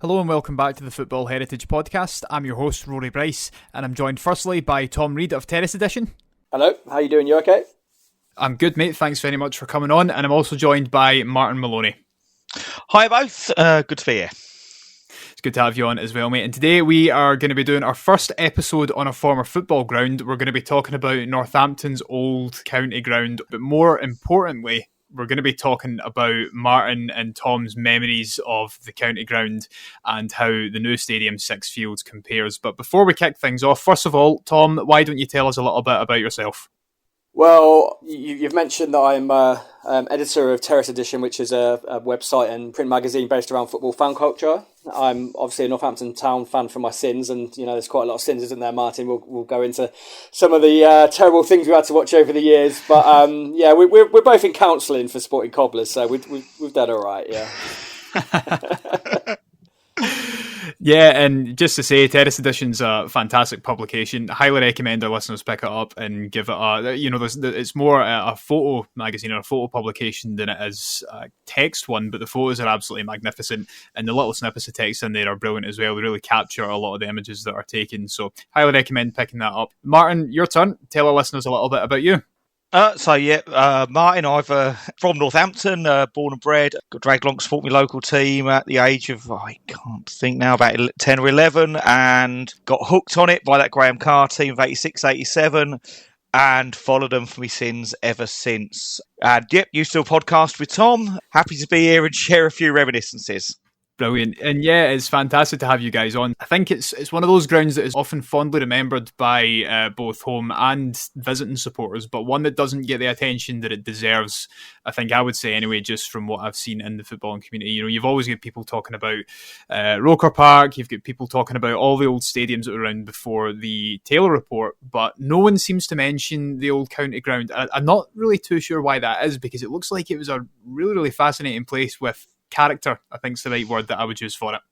Hello and welcome back to the Football Heritage podcast. I'm your host, Rory Bryce, and I'm joined firstly by Tom Reid of Terrace Edition. Hello, how you doing? You okay? I'm good, mate. Thanks very much for coming on. And I'm also joined by Martin Maloney. Hi both, good to be here. It's good to have you on as well, mate. And today we are going to be doing our first episode on a former football ground. We're going to be talking about Northampton's old county ground, but more importantly, we're going to be talking about Martin and Tom's memories of the county ground and how the new Stadium 6 Fields compares. But before we kick things off, first of all, Tom, why don't you tell us a little bit about yourself? Well, you've mentioned that I'm editor of Terrace Edition, which is a website and print magazine based around football fan culture. I'm obviously a Northampton Town fan from my sins, and there's quite a lot of sins, isn't there, Martin? We'll go into some of the terrible things we had to watch over the years, but we're both in counselling for supporting Cobblers, so we've done all right, yeah. Yeah, and just to say, Terrace Edition's a fantastic publication. I highly recommend our listeners pick it up and give it it's more a photo magazine or a photo publication than it is a text one, but the photos are absolutely magnificent, and the little snippets of text in there are brilliant as well. They really capture a lot of the images that are taken, so highly recommend picking that up. Martin, your turn. Tell our listeners a little bit about you. Martin, I'm from Northampton, born and bred. Got dragged along to support my local team at the age of, I can't think now, about 10 or 11, and got hooked on it by that Graham Carr team of 86, 87, and followed them for my sins ever since. And used to a podcast with Tom. Happy to be here and share a few reminiscences. Brilliant. And yeah, it's fantastic to have you guys on. I think it's one of those grounds that is often fondly remembered by both home and visiting supporters, but one that doesn't get the attention that it deserves, I think I would say anyway, just from what I've seen in the footballing community. You've always got people talking about Roker Park, you've got people talking about all the old stadiums that were around before the Taylor Report, but no one seems to mention the old county ground. I'm not really too sure why that is, because it looks like it was a really, really fascinating place with character, I think is the right word that I would use for it.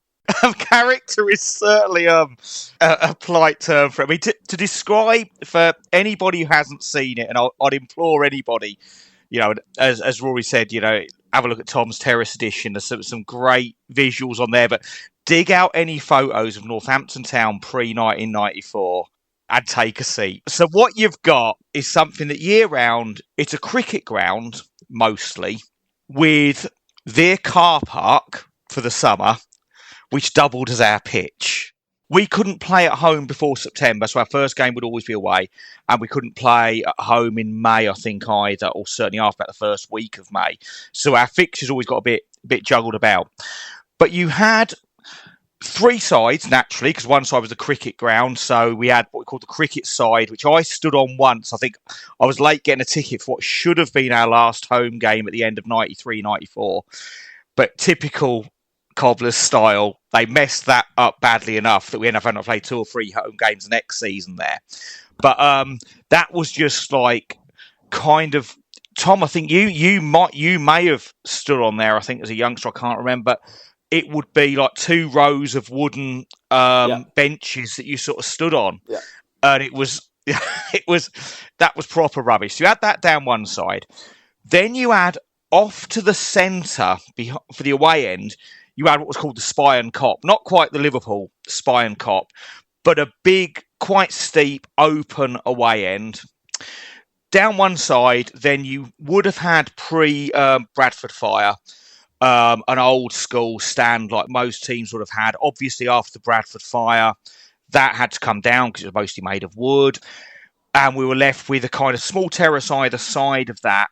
Character is certainly a polite term for it. I mean, to describe for anybody who hasn't seen it, and I'd implore anybody, as Rory said, have a look at Tom's Terrace Edition. There's some great visuals on there, but dig out any photos of Northampton Town pre-1994 and take a seat. So what you've got is something that year round, it's a cricket ground, mostly, with their car park for the summer, which doubled as our pitch. We couldn't play at home before September, so our first game would always be away, and we couldn't play at home in May, I think, either, or certainly after about the first week of May. So our fixtures always got a bit juggled about. But you had three sides, naturally, because one side was the cricket ground, so we had what we called the cricket side, which I stood on once. I think I was late getting a ticket for what should have been our last home game at the end of 93, 94. But typical Cobblers style, they messed that up badly enough that we ended up having to play 2 or 3 home games next season there. But that was just like kind of, Tom, I think you may have stood on there, I think, as a youngster, I can't remember. It would be like 2 rows of wooden benches that you sort of stood on. Yeah. And that was proper rubbish. So you had that down one side. Then you had off to the centre for the away end, you had what was called the Spy and Cop. Not quite the Liverpool Spy and Cop, but a big, quite steep, open away end. Down one side, then you would have had pre-Bradford Fire, an old school stand like most teams would have had. Obviously, after the Bradford Fire, that had to come down because it was mostly made of wood. And we were left with a kind of small terrace either side of that.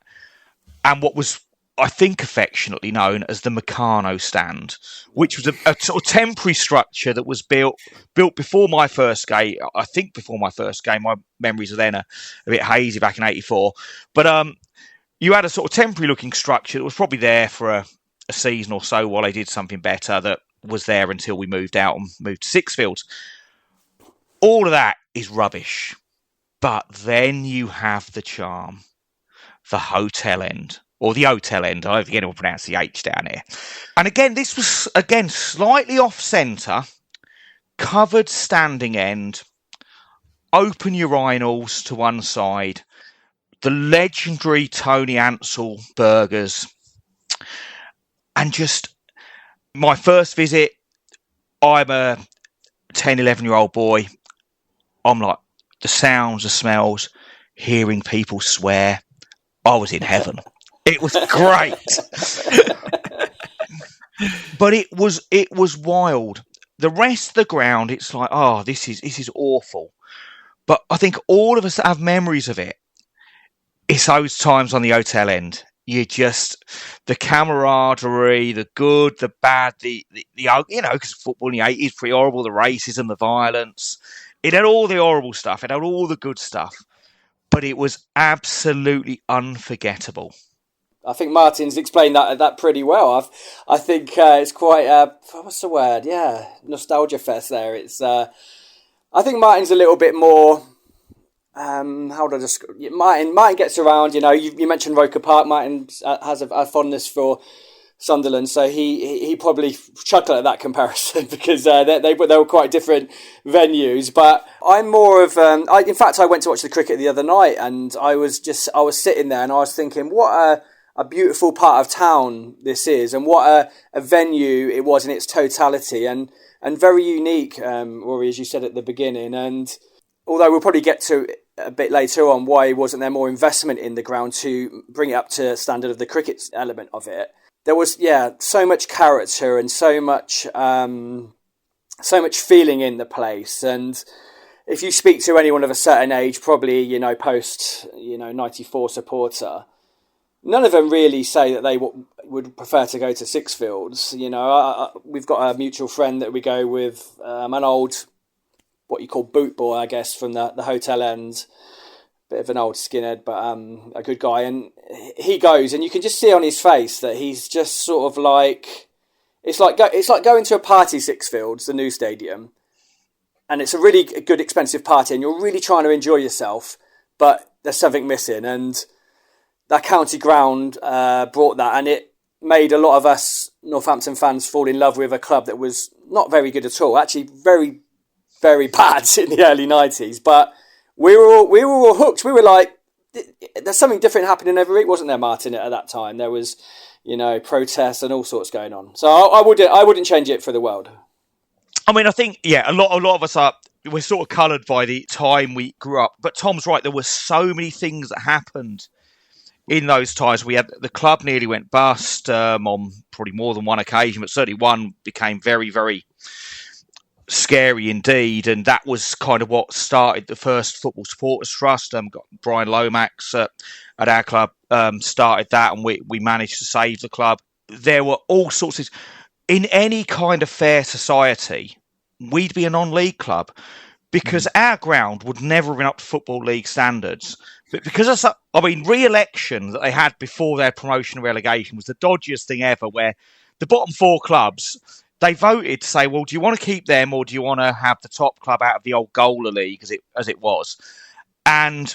And what was, I think, affectionately known as the Meccano stand, which was a sort of temporary structure that was built before my first game. I think before my first game. My memories are then a bit hazy back in 84. But you had a sort of temporary looking structure that was probably there for a season or so while they did something better, that was there until we moved out and moved to Sixfields. All of that is rubbish. But then you have the charm, the hotel end, or the hotel end. I don't think anyone pronounced the H down here. And again, this was, slightly off-centre, covered standing end, open urinals to one side, the legendary Tony Ansell burgers, and just my first visit, I'm a 10, 11-year-old boy. I'm like, the sounds, the smells, hearing people swear. I was in heaven. It was great. But it was wild. The rest of the ground, it's like, oh, this is awful. But I think all of us that have memories of it, it's those times on the hotel end. You just, the camaraderie, the good, the bad, the because football in the 80s is pretty horrible, the racism, the violence. It had all the horrible stuff. It had all the good stuff. But it was absolutely unforgettable. I think Martin's explained that pretty well. I think it's quite what's the word? Yeah, nostalgia fest there. It's I think Martin's a little bit more. How do I just? Martin gets around. You mentioned Roker Park. Martin has a fondness for Sunderland, so he probably chuckled at that comparison because they were quite different venues. But I'm more of in fact, I went to watch the cricket the other night, and I was sitting there and I was thinking, what a beautiful part of town this is, and what a venue it was in its totality, and very unique, Rory, as you said at the beginning. And although we'll probably get to a bit later on why wasn't there more investment in the ground to bring it up to standard of the cricket element of it, there was so much character and so much feeling in the place. And if you speak to anyone of a certain age, probably post 94 supporter, none of them really say that they would prefer to go to Sixfields. We've got a mutual friend that we go with, an old, what you call boot boy, I guess, from the hotel end. Bit of an old skinhead, but a good guy. And he goes, and you can just see on his face that he's just sort of like, it's like going to a party, Sixfields, the new stadium, and it's a really good, expensive party, and you're really trying to enjoy yourself, but there's something missing. And that county ground brought that, and it made a lot of us Northampton fans fall in love with a club that was not very good at all. Actually, very, very bad in the early 90s. But we were all hooked. We were like, there's something different happening every week, wasn't there, Martin? At that time, there was, protests and all sorts going on. So I wouldn't change it for the world. I mean, I think a lot of us we're sort of coloured by the time we grew up. But Tom's right. There were so many things that happened in those times. We had the club nearly went bust on probably more than one occasion, but certainly one became very, very scary indeed. And that was kind of what started the first Football Supporters Trust. Got Brian Lomax at our club started that, and we managed to save the club. There were all sorts of... In any kind of fair society, we'd be a non-league club, because our ground would never have been up to Football League standards. But because re-election that they had before their promotion and relegation was the dodgiest thing ever, where the bottom four clubs, they voted to say, well, do you want to keep them, or do you want to have the top club out of the old Gola League as it was? And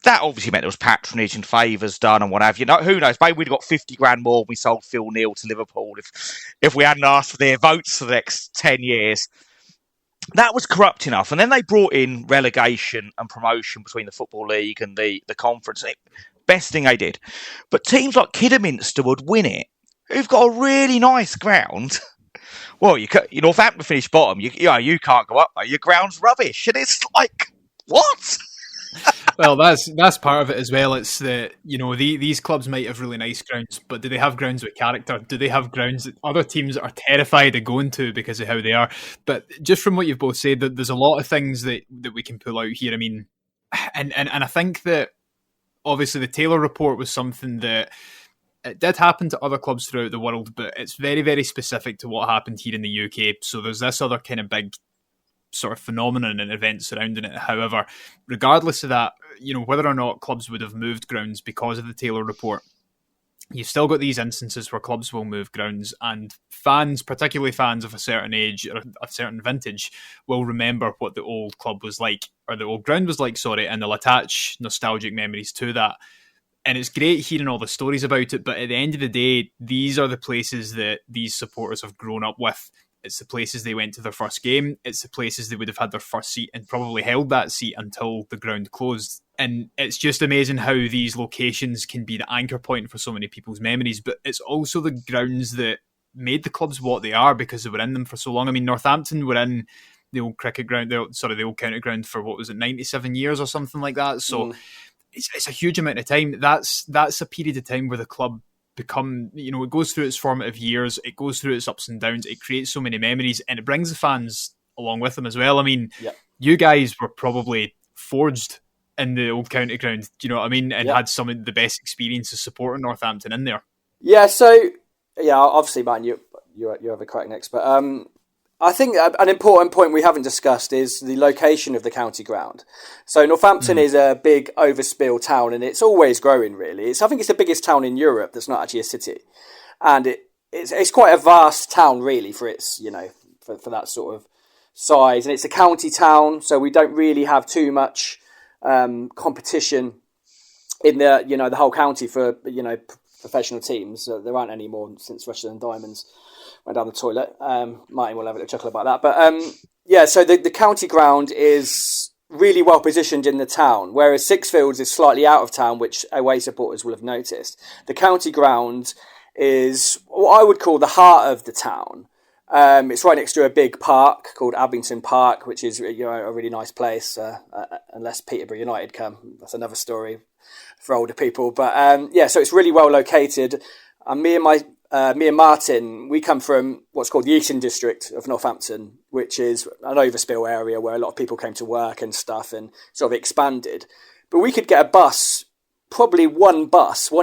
that obviously meant there was patronage and favours done and what have you. Who knows? Maybe we'd got 50 grand more when we sold Phil Neal to Liverpool if we hadn't asked for their votes for the next 10 years. That was corrupt enough. And then they brought in relegation and promotion between the Football League and the conference. Best thing they did. But teams like Kidderminster would win it, who've got a really nice ground. Well, Northampton finished bottom. You can't go up there. Your ground's rubbish. And it's like, what? Well, that's part of it as well. It's that, these clubs might have really nice grounds, but do they have grounds with character? Do they have grounds that other teams are terrified of going to because of how they are? But just from what you've both said, that there's a lot of things that we can pull out here. I mean, and I think that obviously the Taylor report was something that it did happen to other clubs throughout the world, but it's very, very specific to what happened here in the UK. So there's this other kind of big sort of phenomenon and events surrounding it. However, regardless of that, whether or not clubs would have moved grounds because of the Taylor report, you've still got these instances where clubs will move grounds, and fans, particularly fans of a certain age or a certain vintage, will remember what the old club was like, or the old ground was like, and they'll attach nostalgic memories to that. And it's great hearing all the stories about it, but at the end of the day, these are the places that these supporters have grown up with. It's the places they went to their first game. It's the places they would have had their first seat and probably held that seat until the ground closed. And it's just amazing how these locations can be the anchor point for so many people's memories. But it's also the grounds that made the clubs what they are because they were in them for so long. I mean, Northampton were in the old cricket ground, the old county ground for, what was it, 97 years or something like that. So it's a huge amount of time. That's a period of time where the club become, it goes through its formative years, it goes through its ups and downs, it creates so many memories, and it brings the fans along with them as well. I mean, you guys were probably forged in the old county ground, do you know what I mean? And had some of the best experiences supporting Northampton in there. Yeah, so, obviously, Martin, you have a correct next, but I think an important point we haven't discussed is the location of the county ground. So Northampton is a big overspill town, and it's always growing, really. I think it's the biggest town in Europe that's not actually a city. And it's quite a vast town, really, for its, for that sort of size. And it's a county town, so we don't really have too much competition in the whole county for professional teams. There aren't any more since Rushden and Diamonds went down the toilet. Martin will have a little chuckle about that, but so the county ground is really well positioned in the town, whereas Sixfields is slightly out of town, which away supporters will have noticed. The county ground is what I would call the heart of the town. It's right next to a big park called Abington Park, which is a really nice place. Unless Peterborough United come, that's another story for older people. But so it's really well located. Me and Martin, we come from what's called the Eastern District of Northampton, which is an overspill area where a lot of people came to work and stuff, and sort of expanded. But we could get a bus, probably one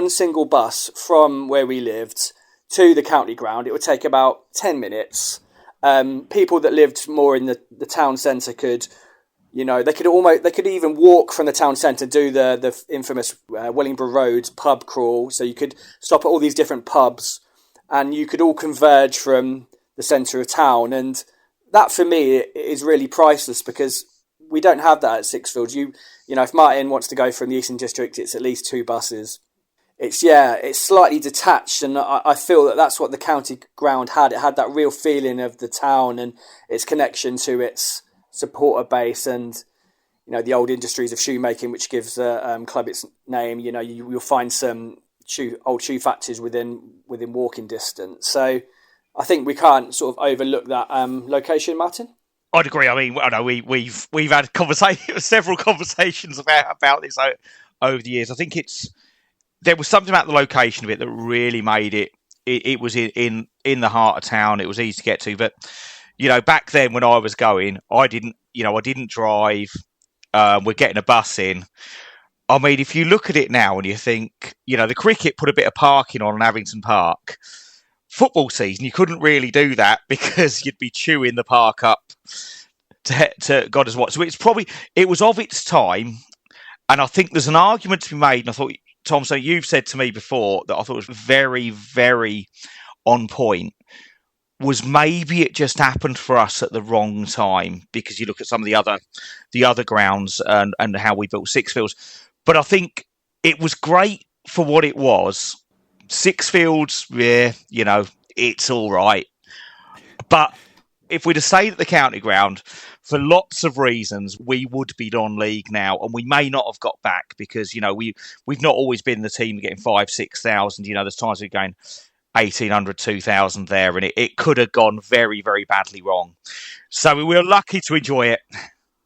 single bus from where we lived to the county ground. It would take about 10 minutes. People that lived more in the town centre could, they could even walk from the town centre, do the infamous Wellingborough Road pub crawl. So you could stop at all these different pubs, and you could all converge from the centre of town. And that, for me, is really priceless, because we don't have that at Sixfields. If Martin wants to go from the Eastern District, it's at least 2 buses. It's slightly detached, and I feel that that's what the county ground had. It had that real feeling of the town and its connection to its supporter base, and the old industries of shoemaking, which gives the club its name. You'll find some old shoe factories within walking distance. So I think we can't sort of overlook that location, Martin. I'd agree. I mean, I know we've had several conversations about this over the years. I think there was something about the location of it that really made it. It was in the heart of town. It was easy to get to. But back then when I was going, I didn't drive. We're getting a bus in. I mean, if you look at it now and you think, the cricket put a bit of parking on Abington Park. Football season, you couldn't really do that because you'd be chewing the park up to God knows what. So it was of its time, and I think there's an argument to be made. And I thought, Tom, so you've said to me before that I thought was very, very on point, was maybe it just happened for us at the wrong time, because you look at some of the other grounds and how we built Sixfields. But I think it was great for what it was. Sixfields, it's all right. But if we're to say that the county ground, for lots of reasons, we would be non-league now, and we may not have got back because, we've not always been the team getting 5,000, 6,000. There's times we're going 1,800, 2,000 there, and it could have gone very, very badly wrong. So we were lucky to enjoy it.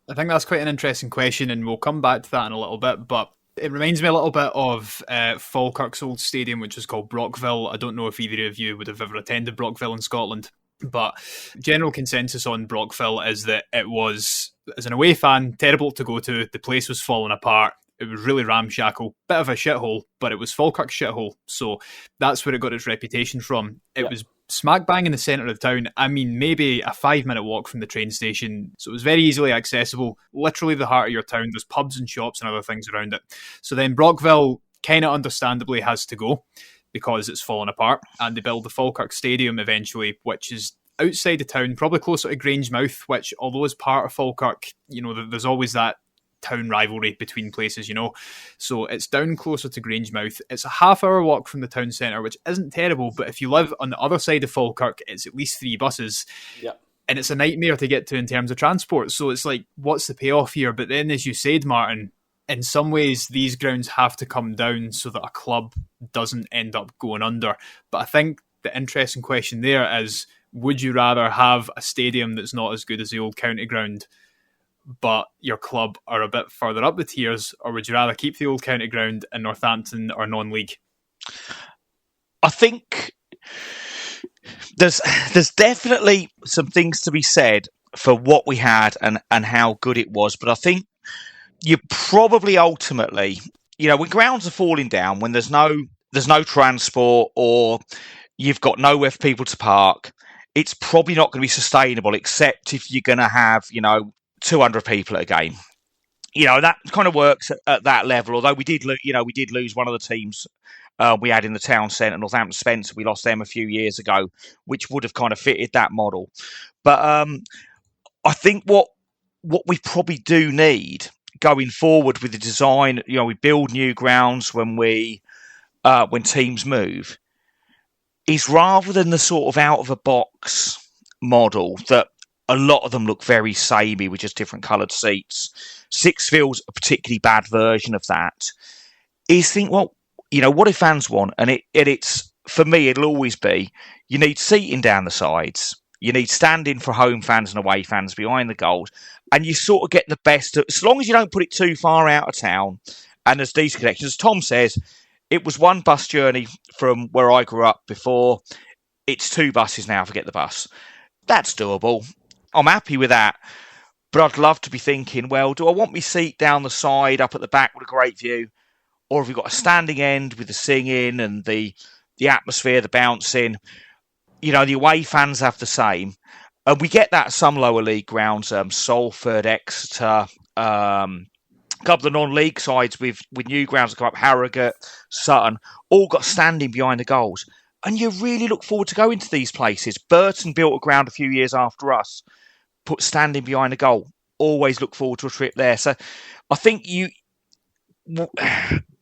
I think that's quite an interesting question, and we'll come back to that in a little bit, but it reminds me a little bit of Falkirk's old stadium, which was called Brockville. I don't know if either of you would have ever attended Brockville in Scotland, but general consensus on Brockville is that it was, as an away fan, terrible to go to. The place was falling apart. It was really ramshackle, bit of a shithole, but it was Falkirk's shithole, so that's where it got its reputation from. It was smack bang in the centre of town. I mean, maybe a 5-minute walk from the train station, so it was very easily accessible, literally the heart of your town. There's pubs and shops and other things around it. So then Brockville kind of understandably has to go because it's fallen apart, and they build the Falkirk Stadium eventually, which is outside the town, probably closer to Grangemouth, which, although is part of Falkirk, there's always that town rivalry between places, so it's down closer to Grangemouth. It's a half-hour walk from the town centre, which isn't terrible, but if you live on the other side of Falkirk, it's at least 3 buses, and it's a nightmare to get to in terms of transport. So it's like, what's the payoff here? But then, as you said, Martin, in some ways these grounds have to come down so that a club doesn't end up going under. But I think the interesting question there is, would you rather have a stadium that's not as good as the old county ground, but your club are a bit further up the tiers, or would you rather keep the old county ground in Northampton or non-league? I think there's definitely some things to be said for what we had and how good it was, but I think you probably ultimately, when grounds are falling down, when there's no transport or you've got nowhere for people to park, it's probably not going to be sustainable, except if you're going to have 200 people at a game. That kind of works at that level. Although we did lose one of the teams we had in the town centre, Northampton Spencer. We lost them a few years ago, which would have kind of fitted that model. But I think what we probably do need going forward with the design, we build new grounds when teams move, is rather than the sort of out of a box model that a lot of them look very samey with just different coloured seats. Sixfield's a particularly bad version of that. Is think, well, what do fans want? And it's, for me, it'll always be, you need seating down the sides. You need standing for home fans and away fans behind the goals. And you sort of get the best of, as long as you don't put it too far out of town and there's decent connections. As Tom says, it was one bus journey from where I grew up before. It's 2 buses now, forget the bus. That's doable. I'm happy with that. But I'd love to be thinking, well, do I want my seat down the side, up at the back with a great view? Or have we got a standing end with the singing and the atmosphere, the bouncing? The away fans have the same. And we get that at some lower league grounds, Salford, Exeter, a couple of non-league sides with new grounds that come up, Harrogate, Sutton, all got standing behind the goals. And you really look forward to going to these places. Burton built a ground a few years after us, put standing behind a goal. Always look forward to a trip there. So I think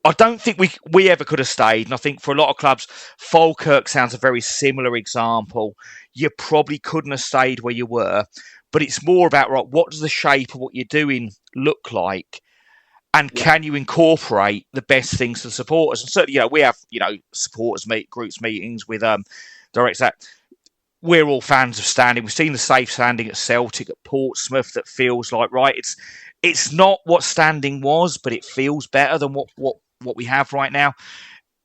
I don't think we ever could have stayed. And I think for a lot of clubs, Falkirk sounds a very similar example. You probably couldn't have stayed where you were. But it's more about, right, what does the shape of what you're doing look like? And can you incorporate the best things to the supporters? And certainly, we have, supporters groups meetings with directors that we're all fans of standing. We've seen the safe standing at Celtic, at Portsmouth, that feels like, right, it's not what standing was, but it feels better than what we have right now.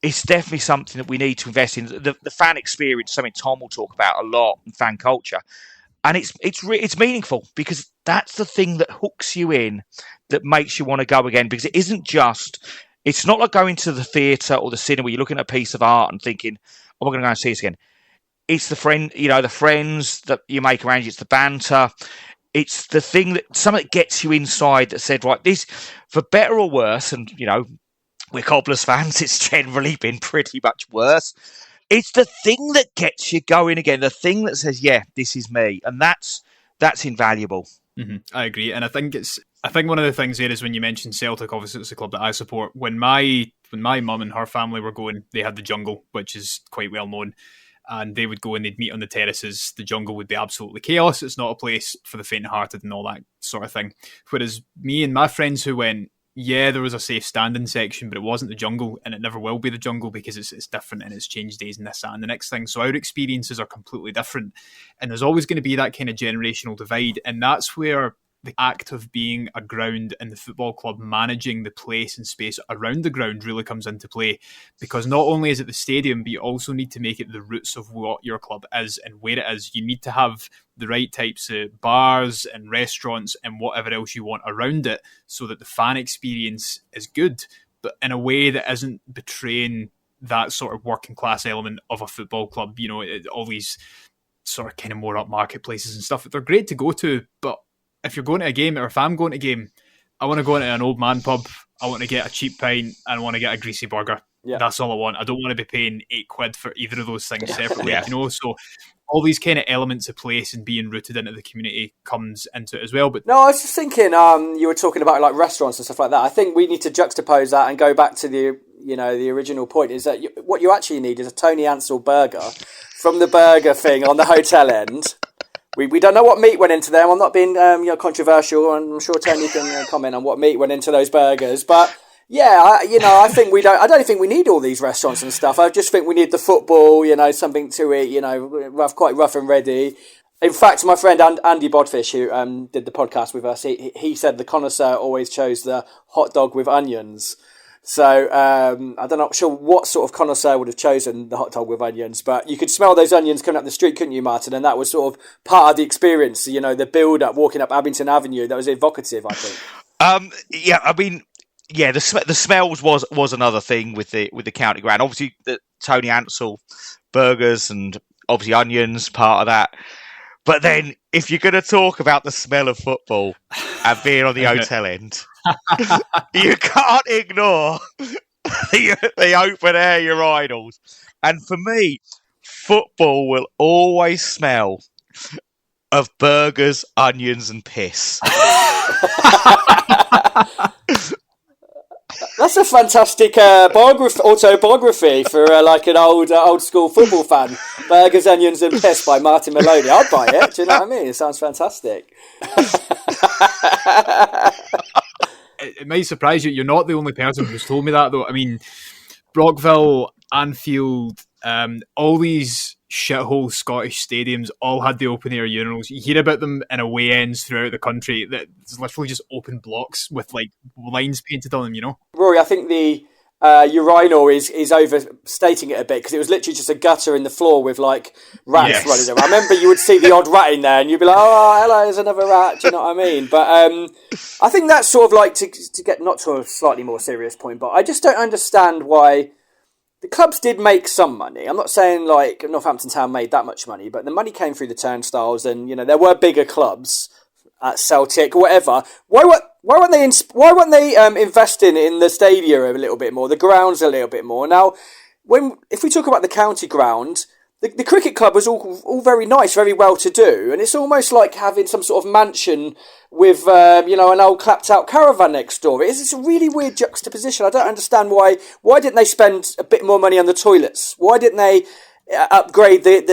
It's definitely something that we need to invest in. The fan experience, something Tom will talk about a lot, and fan culture. And it's meaningful, because that's the thing that hooks you in, that makes you want to go again. Because it's not like going to the theatre or the cinema where you're looking at a piece of art and thinking, oh, we're going to go and see this again. It's the friends that you make around you. It's the banter. It's the thing something that gets you inside, that said, right, this, for better or worse, and, we're Cobblers fans, it's generally been pretty much worse. It's the thing that gets you going again, the thing that says, yeah, this is me. And that's invaluable. Mm-hmm. I agree. And I think one of the things there is, when you mentioned Celtic, obviously it's a club that I support. When my mum and her family were going, they had the Jungle, which is quite well known. And they would go and they'd meet on the terraces. The Jungle would be absolutely chaos. It's not a place for the faint-hearted and all that sort of thing. Whereas me and my friends who went, yeah, there was a safe standing section, but it wasn't the Jungle, and it never will be the Jungle, because it's different and it's changed days and this, that, and the next thing. So our experiences are completely different. And there's always going to be that kind of generational divide. And that's where the act of being a ground and the football club managing the place and space around the ground really comes into play, because not only is it the stadium, but you also need to make it the roots of what your club is and where it is. You need to have the right types of bars and restaurants and whatever else you want around it, so that the fan experience is good, but in a way that isn't betraying that sort of working class element of a football club. All these sort of kind of more upmarket places and stuff, they're great to go to, but if you're going to a game, or if I'm going to a game, I want to go into an old man pub, I want to get a cheap pint, and I want to get a greasy burger. Yeah. That's all I want. I don't want to be paying £8 for either of those things separately. Yeah. So all these kind of elements of place and being rooted into the community comes into it as well. But no, I was just thinking, you were talking about like restaurants and stuff like that. I think we need to juxtapose that and go back to the original point, is that what you actually need is a Tony Ansell burger from the burger thing on the hotel end. We don't know what meat went into them. I'm not being controversial, and I'm sure Tony can comment on what meat went into those burgers. But I think we don't. I don't think we need all these restaurants and stuff. I just think we need the football. Something to eat. Quite rough and ready. In fact, my friend Andy Bodfish, who did the podcast with us, he said the connoisseur always chose the hot dog with onions. So I'm not sure what sort of connoisseur would have chosen the hot dog with onions, but you could smell those onions coming up the street, couldn't you, Martin? And that was sort of part of the experience. The build up, walking up Abington Avenue, that was evocative, I think. The smells was another thing with the county ground. Obviously, the Tony Ansell burgers and obviously onions, part of that. But then, if you're going to talk about the smell of football and being on the hotel end, you can't ignore the open air urinals. And for me, football will always smell of burgers, onions, and piss. That's a fantastic autobiography for an old school football fan. Burgers, Onions and Piss by Martin Maloney. I'd buy it. Do you know what I mean? It sounds fantastic. It might surprise you. You're not the only person who's told me that, though. I mean, Brockville, Anfield, all these shithole Scottish stadiums all had the open air urinals. You hear about them in away ends throughout the country. That's literally just open blocks with like lines painted on them. Rory, I think the urinal is overstating it a bit, because it was literally just a gutter in the floor with like rats running around. I remember you would see the odd rat in there and you'd be like, oh, hello, there's another rat. Do you know what I mean? But I think that's sort of like, to get not to a slightly more serious point, but I just don't understand why. The clubs did make some money. I'm not saying like Northampton Town made that much money, but the money came through the turnstiles, and there were bigger clubs at Celtic, whatever. Why weren't they investing in the stadium a little bit more, the grounds a little bit more? Now, if we talk about the county ground, the cricket club was all very nice, very well to do, and it's almost like having some sort of mansion with an old clapped out caravan next door. It's a really weird juxtaposition. I don't understand why didn't they spend a bit more money on the toilets? Why didn't they upgrade the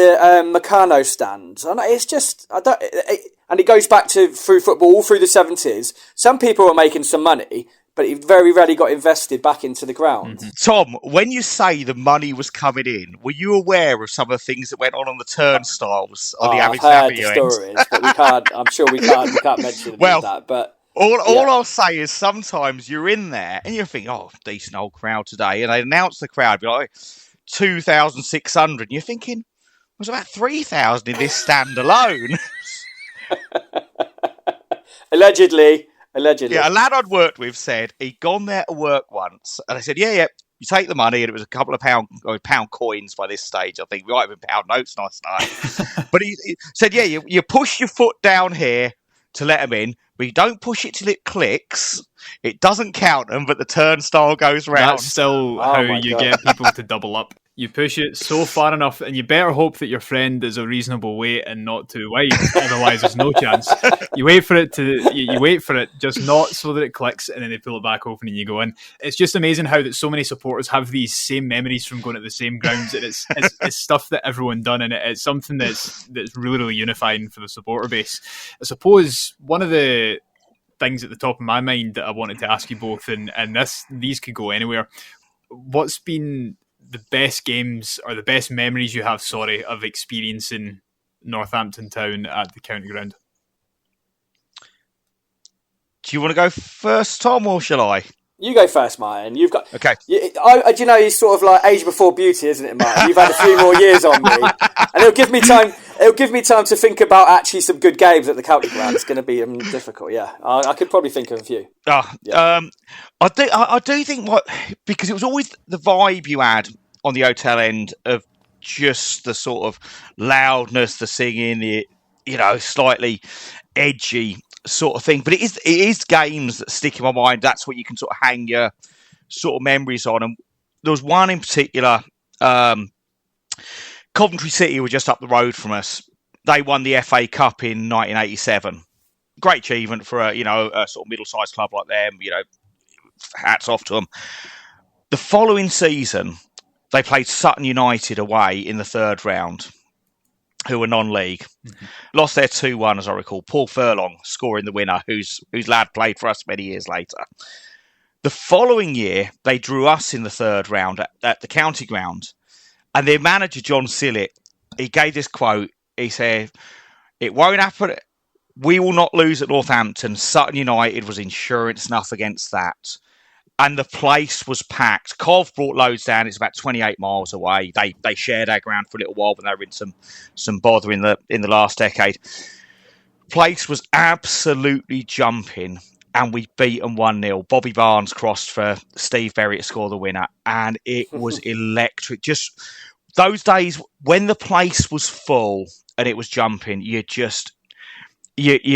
Meccano stand? And it's just and it goes back to through football all through the 70s. Some people were making some money, but it very rarely got invested back into the ground. Mm-hmm. Tom, when you say the money was coming in, were you aware of some of the things that went on the turnstiles on the Abington Avenue end? I've heard the stories, but we can't. I'm sure we can't mention that. But all I'll say is sometimes you're in there and you think, oh, decent old crowd today, and they announce the crowd, be like 2,600, and you're thinking, there's about 3,000 in this stand alone. Allegedly. Yeah, a lad I'd worked with said he'd gone there to work once, and I said, yeah, you take the money, and it was a couple of pound coins by this stage, I think. We might have been pound notes, nice night. But he said, yeah, you push your foot down here to let them in, but you don't push it till it clicks. It doesn't count them, but the turnstile goes round. That's still how you get people to double up. You push it so far enough, and you better hope that your friend is a reasonable weight and not too wide. Otherwise, there's no chance. You wait for it, just not so that it clicks, and then they pull it back open and you go in. It's just amazing how that so many supporters have these same memories from going to the same grounds, and it's stuff that everyone done, and it's something that's really, really unifying for the supporter base. I suppose one of the things at the top of my mind that I wanted to ask you both, and these could go anywhere. What's been the best games or the best memories you have, of experiencing Northampton Town at the county ground? Do you want to go first, Tom, or shall I? You go first, Martin. You've got okay. Do you know he's sort of like age before beauty, isn't it, Martin? You've had a few more years on me, and it'll give me time. It'll give me time to think about actually some good games at the county ground. It's going to be difficult. Yeah, I could probably think of a few. I do think because it was always the vibe you had on the hotel end of just the sort of loudness, the singing, the slightly edgy sort of thing. But it is games that stick in my mind. That's what you can sort of hang your sort of memories on. And there was one in particular. Coventry City were just up the road from us. They won the FA Cup in 1987. Great achievement for a sort of middle-sized club like them. Hats off to them. The following season, they played Sutton United away in the third round, who were non-league. Mm-hmm. Lost their 2-1, as I recall. Paul Furlong scoring the winner, whose lad played for us many years later. The following year, they drew us in the third round at the county ground. And their manager, John Sillett, he gave this quote. He said, "It won't happen. We will not lose at Northampton. Sutton United was insurance enough against that." And the place was packed. Cov brought loads down. It's about 28 miles away. They shared our ground for a little while when they were in some bother in the last decade. Place was absolutely jumping. And we beat them 1-0. Bobby Barnes crossed for Steve Berry to score the winner. And it was electric. Just those days when the place was full and it was jumping, you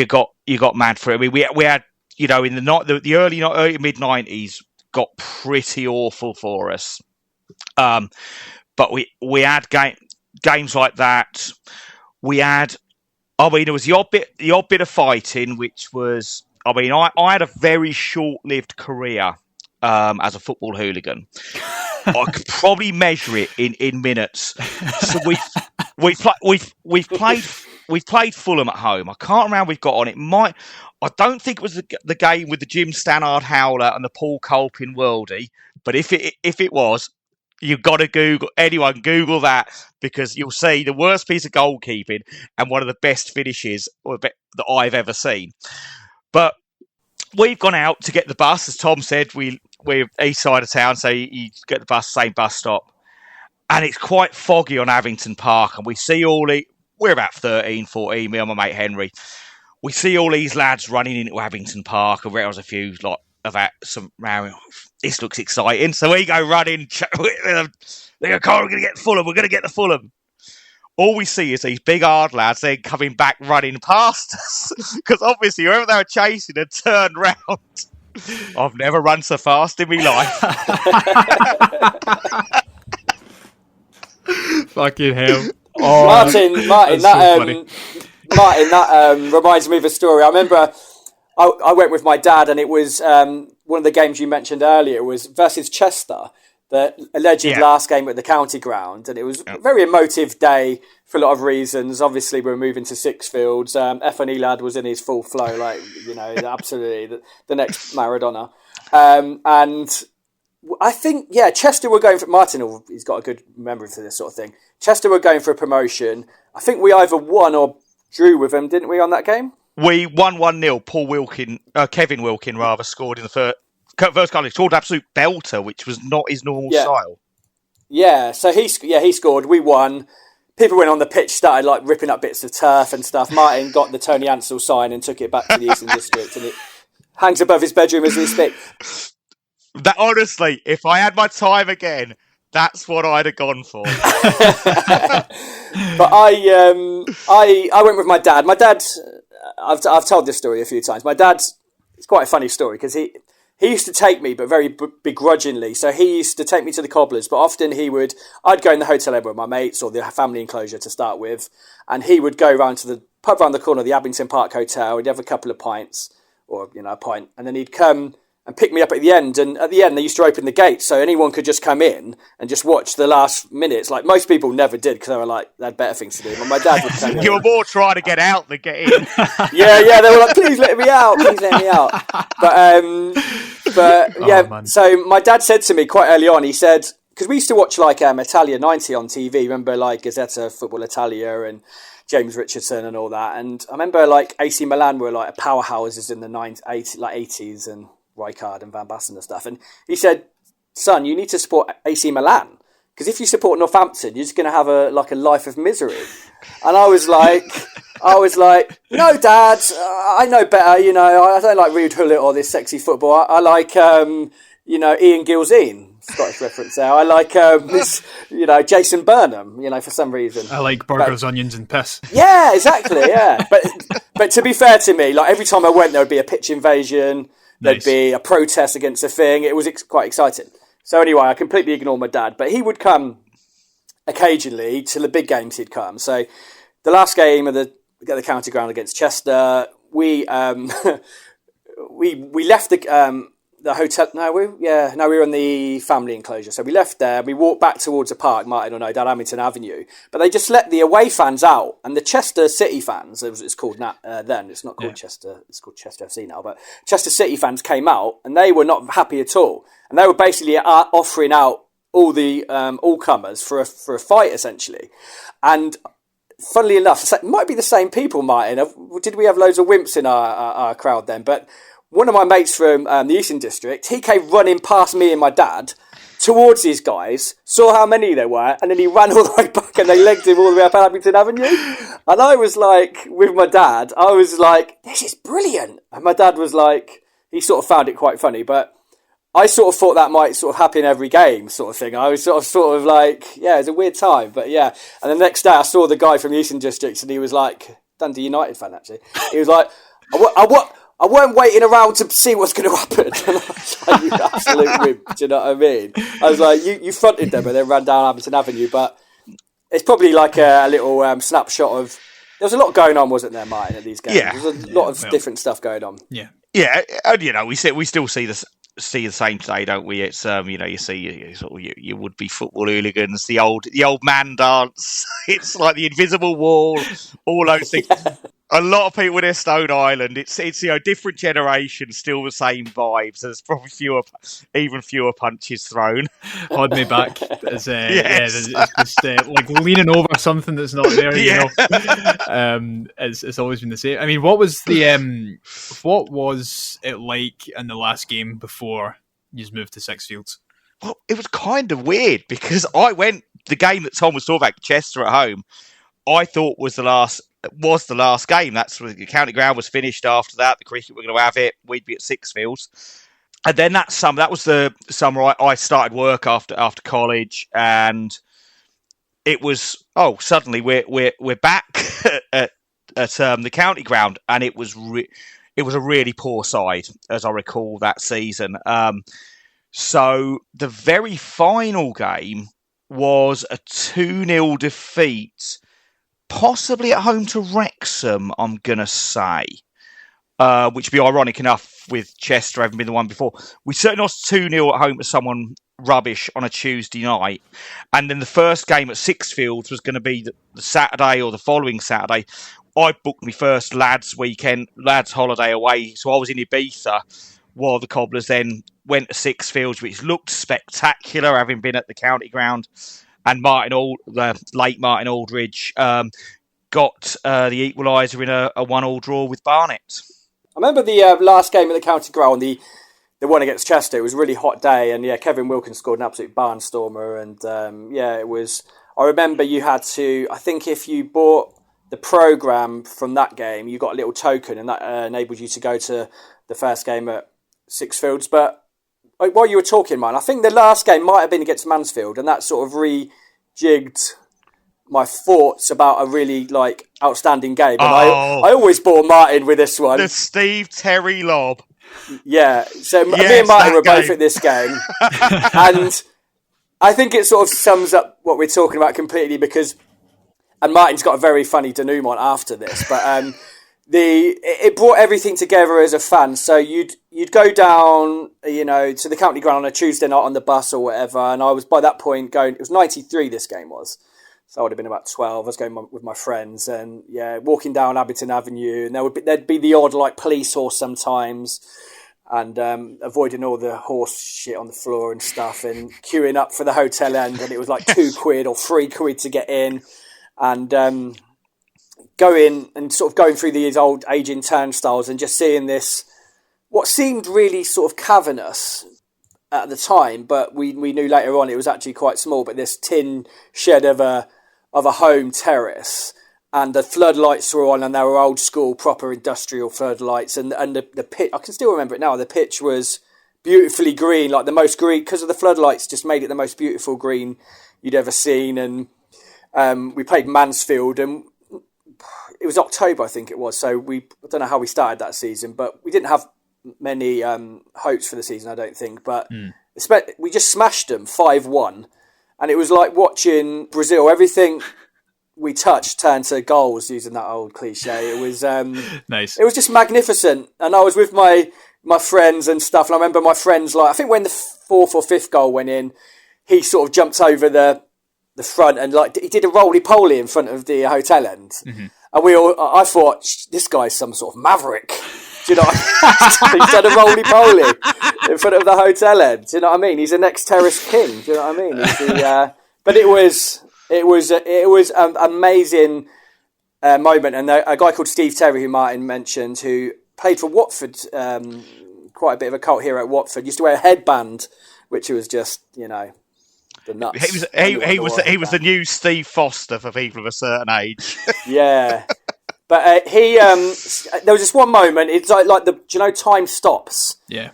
got mad for it. I mean, we had, in the early mid-90s got pretty awful for us. But we had games like that. We had, there was the odd bit of fighting, which was, I had a very short-lived career as a football hooligan. I could probably measure it in minutes. So we've played Fulham at home. I can't remember we've got on it. I don't think it was the game with the Jim Stannard howler and the Paul Colpin worldie. But if it was, you've got to Google that, because you'll see the worst piece of goalkeeping and one of the best finishes that I've ever seen. But we've gone out to get the bus, as Tom said. We're east side of town, so you get the bus, same bus stop. And it's quite foggy on Abington Park, and we see we're about 13, 14, me and my mate Henry. We see all these lads running into Abington Park, and there was a few about some round. This looks exciting. So we go running. They go, "Carl, we're going to get Fulham. We're going to get the Fulham." All we see is these big hard lads then coming back running past us, because obviously whoever they were chasing had turned round. I've never run so fast in my life. Fucking hell. Oh, Martin, that reminds me of a story. I remember I went with my dad, and it was one of the games you mentioned earlier was versus Chester, the alleged last game at the county ground, and it was a very emotive day for a lot of reasons. Obviously, we were moving to Sixfields. F&E lad was in his full flow, absolutely the next Maradona. And I think, Chester were going for Martin. He's got a good memory for this sort of thing. Chester were going for a promotion. I think we either won or drew with them, didn't we, on that game? We won 1-0. Kevin Wilkin scored in the first goal. He scored an absolute belter, which was not his normal style. Yeah, so he scored. We won. People went on the pitch, started ripping up bits of turf and stuff. Martin got the Tony Ansell sign and took it back to the Eastern District, and it hangs above his bedroom as we speak. That, honestly, if I had my time again, that's what I'd have gone for. But I went with my dad. My dad, I've told this story a few times. My dad, it's quite a funny story, because he used to take me, but very begrudgingly. So he used to take me to the Cobblers, but often I'd go in the hotel with my mates or the family enclosure to start with, and he would go round to the pub round the corner, the Abington Park Hotel. He'd have a couple of pints, or a pint, and then he'd come and pick me up at the end. And at the end, they used to open the gates, so anyone could just come in and just watch the last minutes. Like most people never did, because they had better things to do. But my dad would come in. You were more trying to get out than get in. Yeah, they were like, "Please let me out, please let me out." So my dad said to me quite early on, he said, because we used to watch Italia 90 on TV, remember Gazzetta, Football Italia, and James Richardson and all that. And I remember AC Milan were powerhouses in the 80s, and Rijkaard and Van Basten and stuff. And he said, "Son, you need to support AC Milan, because if you support Northampton, you're just going to have a life of misery." And I was like, "No, Dad, I know better. I don't like Ruud Gullit or this sexy football. I like, Ian Gilzean." Scottish reference there. I like, Jason Burnham, for some reason. I like burgers, onions and piss. Yeah, exactly, yeah. But to be fair to me, every time I went, there would be a pitch invasion, there'd be a protest against a thing. It was quite exciting. So anyway, I completely ignored my dad, but he would come occasionally to the big games. He'd come. So the last game of the county ground against Chester, we left the the hotel. No, we were on the family enclosure. So we left there. We walked back towards the park, Martin and I, down Hamilton Avenue. But they just let the away fans out, and the Chester City fans, it's called then. It's not called Chester. It's called Chester FC now. But Chester City fans came out, and they were not happy at all. And they were basically offering out all the all comers for a fight, essentially. And funnily enough, it might be the same people, Martin. Did we have loads of wimps in our crowd then? But one of my mates from the Eastern District, he came running past me and my dad towards these guys, saw how many there were, and then he ran all the way back and they legged him all the way up Abington Avenue. And I was like, with my dad, I was like, this is brilliant. And my dad was like, he sort of found it quite funny, but I sort of thought that might sort of happen every game sort of thing. I was sort of like, yeah, it's a weird time, but yeah. And the next day I saw the guy from the Eastern Districts and he was like, Dundee United fan actually. He was like, I weren't waiting around to see what's going to happen. And I was like, you absolute wimp, do you know what I mean? I was like, you fronted them and then ran down Abington Avenue, but it's probably like a little snapshot of, there was a lot going on, wasn't there, Martin, at these games? Yeah. There was a lot of different stuff going on. Yeah. Yeah, and we still see the same today, don't we? It's you see your would be football hooligans, the old man dance. It's like the invisible wall, all those things. Yeah. A lot of people in their Stone Island. It's different generations, still the same vibes. There's probably even fewer punches thrown. Hold me back. It's just like leaning over something that's not there. Yeah. It's always been the same. I mean, what was it like in the last game before you moved to Sixfields? Well, it was kind of weird because the game that Tom was talking about, Chester at home, I thought was the last game. That's where the county ground was finished. After that, the cricket were going to have it. We'd be at Sixfields, and then that was the summer I started work after college, and it was suddenly we're back at the county ground, and it was a really poor side as I recall that season. So the very final game was a 2-0 defeat. Possibly at home to Wrexham, I'm going to say. Which would be ironic enough with Chester having been the one before. We certainly lost 2-0 at home to someone rubbish on a Tuesday night. And then the first game at Sixfields was going to be the Saturday or the following Saturday. I booked my first lads holiday away. So I was in Ibiza while the Cobblers then went to Sixfields, which looked spectacular, having been at the county ground. And the late Martin Aldridge got the equaliser in a 1-1 draw with Barnet. I remember the last game at the county ground, the one against Chester. It was a really hot day, and Kevin Wilkins scored an absolute barnstormer. And it was. I remember you had to. I think if you bought the programme from that game, you got a little token, and that enabled you to go to the first game at Sixfields. But while you were talking, man, I think the last game might have been against Mansfield, and that sort of rejigged my thoughts about a really outstanding game. And I always bore Martin with this one. The Steve Terry lob. Yeah, so me and Martin were both at this game, and I think it sort of sums up what we're talking about completely because, and Martin's got a very funny denouement after this, but it brought everything together as a fan. So you'd go down, to the county ground on a Tuesday night on the bus or whatever. And I was by that point going. It was 93. This game was, so I would have been about 12. I was going with my friends and walking down Abington Avenue, and there'd be the odd police horse sometimes, and avoiding all the horse shit on the floor and stuff, and queuing up for the hotel end, and it was like £2 or £3 to get in, and. Going through these old aging turnstiles and just seeing this, what seemed really sort of cavernous at the time, but we knew later on it was actually quite small. But this tin shed of a home terrace, and the floodlights were on, and they were old school, proper industrial floodlights, and the pitch. I can still remember it now. The pitch was beautifully green, like the most green, because of the floodlights, just made it the most beautiful green you'd ever seen. And we played Mansfield, and it was October, I think it was. So I don't know how we started that season, but we didn't have many hopes for the season, I don't think. But we just smashed them 5-1, and it was like watching Brazil. Everything we touched turned to goals, using that old cliche. It was nice. It was just magnificent, and I was with my my friends and stuff. And I remember my friends, like, I think when the fourth or fifth goal went in, he sort of jumped over the front and like he did a roly-poly in front of the hotel end. Mm-hmm. And I thought, this guy's some sort of maverick. Do you know what I mean? He's done a roly-poly in front of the hotel end. Do you know what I mean? He's the next terrace king. Do you know what I mean? But it was an amazing moment. And a guy called Steve Terry, who Martin mentioned, who played for Watford, quite a bit of a cult hero at Watford, used to wear a headband, which was just, the nuts. He was the new Steve Foster for people of a certain age. Yeah. But there was this one moment. It's like time stops. Yeah.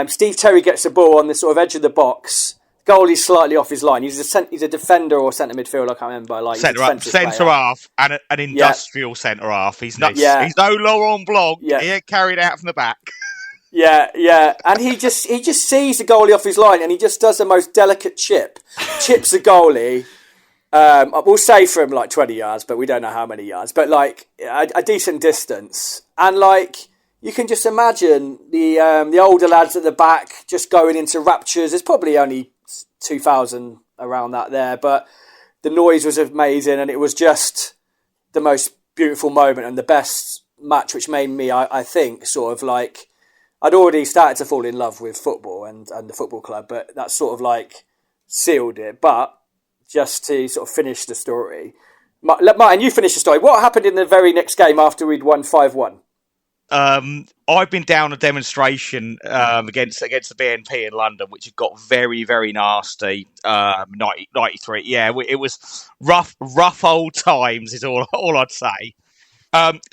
Steve Terry gets the ball on the sort of edge of the box. Goalie's slightly off his line. He's a defender or centre midfielder. I can't remember. Like centre half and an industrial centre half. He's not. Yeah. He's no Laurent Blanc. Yeah. He ain't carried out from the back. Yeah, and he just sees the goalie off his line, and he just does the most delicate chips the goalie. We'll say from like 20 yards, but we don't know how many yards, but like a decent distance. And like you can just imagine the older lads at the back just going into raptures. There's probably only 2,000 around that there, but the noise was amazing, and it was just the most beautiful moment and the best match, which made me, I think, sort of like. I'd already started to fall in love with football and the football club, but that sort of like sealed it. But just to sort of finish the story, Martin, you finish the story. What happened in the very next game after we'd won 5-1? I've been down a demonstration against the BNP in London, which had got very, very nasty. 93. Yeah, it was rough old times. Is all I'd say.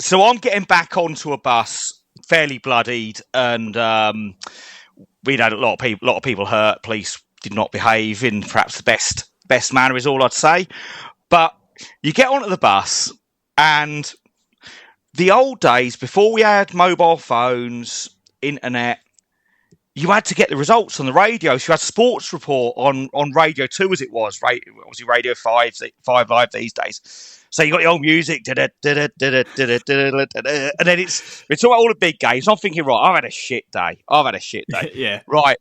So I'm getting back onto a bus, fairly bloodied, and we'd had a lot of people hurt. Police did not behave in perhaps the best manner, is all I'd say. But you get onto the bus, and the old days, before we had mobile phones, internet, you had to get the results on the radio. So you had Sports Report on Radio 2, as it was, right? Obviously Radio 5 Live these days. So you got your old music, and then it's all the big games. I'm thinking, right, I've had a shit day. Yeah. Right.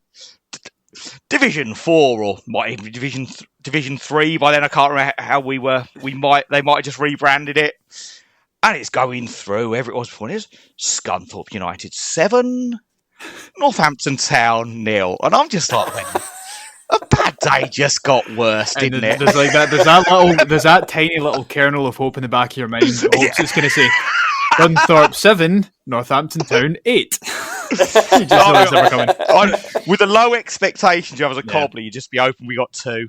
Division 4 or might even Division 3. By then I can't remember how we were. They might have just rebranded it. And it's going through. Everyone's point is Scunthorpe United 7, Northampton Town 0. And I'm just like, a bad day just got worse, didn't it? There's like that. There's that tiny little kernel of hope in the back of your mind. Hope's just going to say, Scunthorpe 7, Northampton Town 8. You just know it's never coming. With the low expectations you have as a cobbler, you just be hoping we got 2.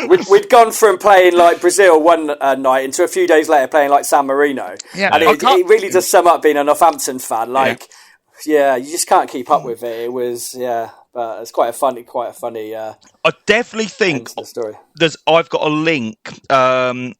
We'd gone from playing like Brazil one night into a few days later playing like San Marino. Yeah, and it really does sum up being a Northampton fan. Like, you just can't keep up with it. It was, but it's quite a funny. I definitely think the story. I've got a link from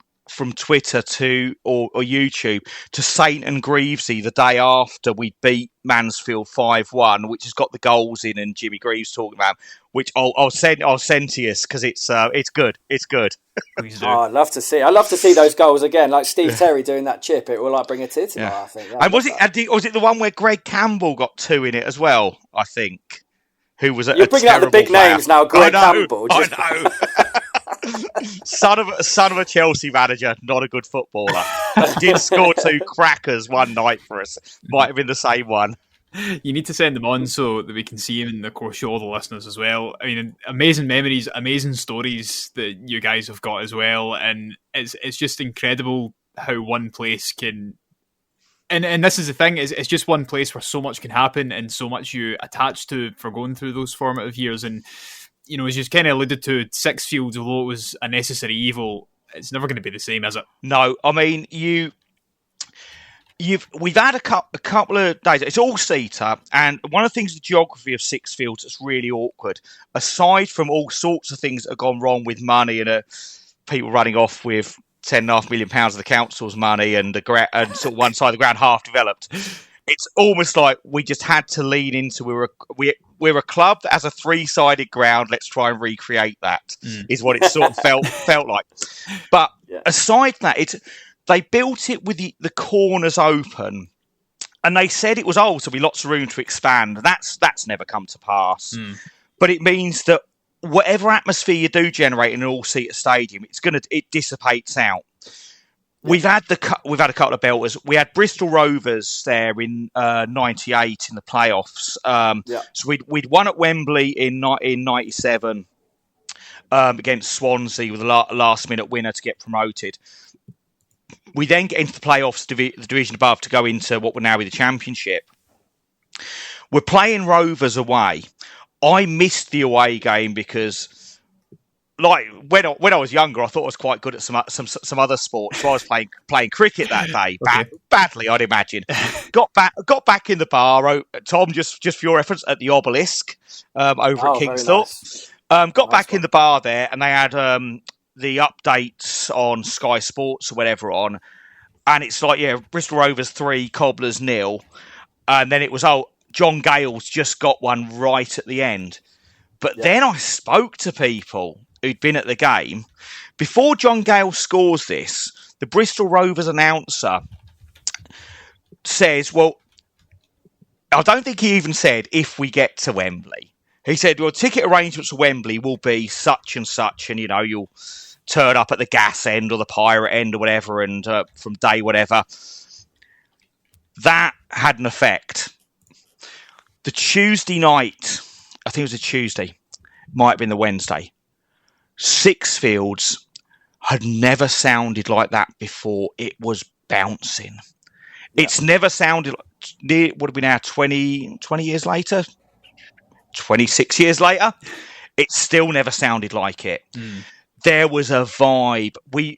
Twitter to or YouTube to Saint and Greavesy the day after we beat Mansfield 5-1, which has got the goals in and Jimmy Greaves talking about, which I'll send to you because it's good. It's good. I'd love to see. I'd love to see those goals again, like Steve Terry doing that chip. It will like bring a tear to my eye, I think. And was it the one where Greg Campbell got 2 in it as well? I think. Who was you're bringing out the big names now, Greg Campbell. I know. son of a Chelsea manager, not a good footballer. Did score 2 crackers one night for us. Might have been the same one. You need to send them on so that we can see him and of course show all the listeners as well. I mean, amazing memories, amazing stories that you guys have got as well, and it's just incredible how one place can. And this is the thing, it's just one place where so much can happen and so much you attach to for going through those formative years. And, as you kind of alluded to, Sixfields, although it was a necessary evil, it's never going to be the same, is it? No, I mean, we've had a couple of days. It's all seater, and one of the things, the geography of Sixfields, that's really awkward. Aside from all sorts of things that have gone wrong with money and people running off with £10.5 million of the council's money and sort of one side of the ground half developed. It's almost like we just had to lean into we're a club that has a 3-sided ground. Let's try and recreate that. Is what it sort of felt like. But aside from that, they built it with the corners open, And they said it was old, so there'll be lots of room to expand. That's never come to pass. But it means that whatever atmosphere you do generate in an all-seater stadium, it dissipates out. We've had a couple of belters. We had Bristol Rovers there in '98 in the playoffs. So we'd won at Wembley in '97 against Swansea with a last-minute winner to get promoted. We then get into the playoffs, the division above, to go into what would now be the Championship. We're playing Rovers away. I missed the away game because, like, when I was younger, I thought I was quite good at some other sports. So I was playing cricket that day, badly, I'd imagine. Got back in the bar. Tom, just for your reference, at the Obelisk over at Kingsthorpe. Nice. Got back in the bar there, and they had the updates on Sky Sports or whatever on, and it's like, Bristol Rovers 3, Cobblers 0, and then it was, John Gale's just got one right at the end. But then I spoke to people who'd been at the game. Before John Gale scores this, the Bristol Rovers announcer says, well, I don't think he even said, if we get to Wembley. He said, well, ticket arrangements for Wembley will be such and such, and, you'll turn up at the gas end or the pirate end or whatever, and from day whatever. That had an effect. The Tuesday night, I think it was a Tuesday, might have been the Wednesday, Sixfields had never sounded like that before. It was bouncing. Yeah. It's never sounded like, what are we now, 20 years later? 26 years later? It still never sounded like it. There was a vibe. We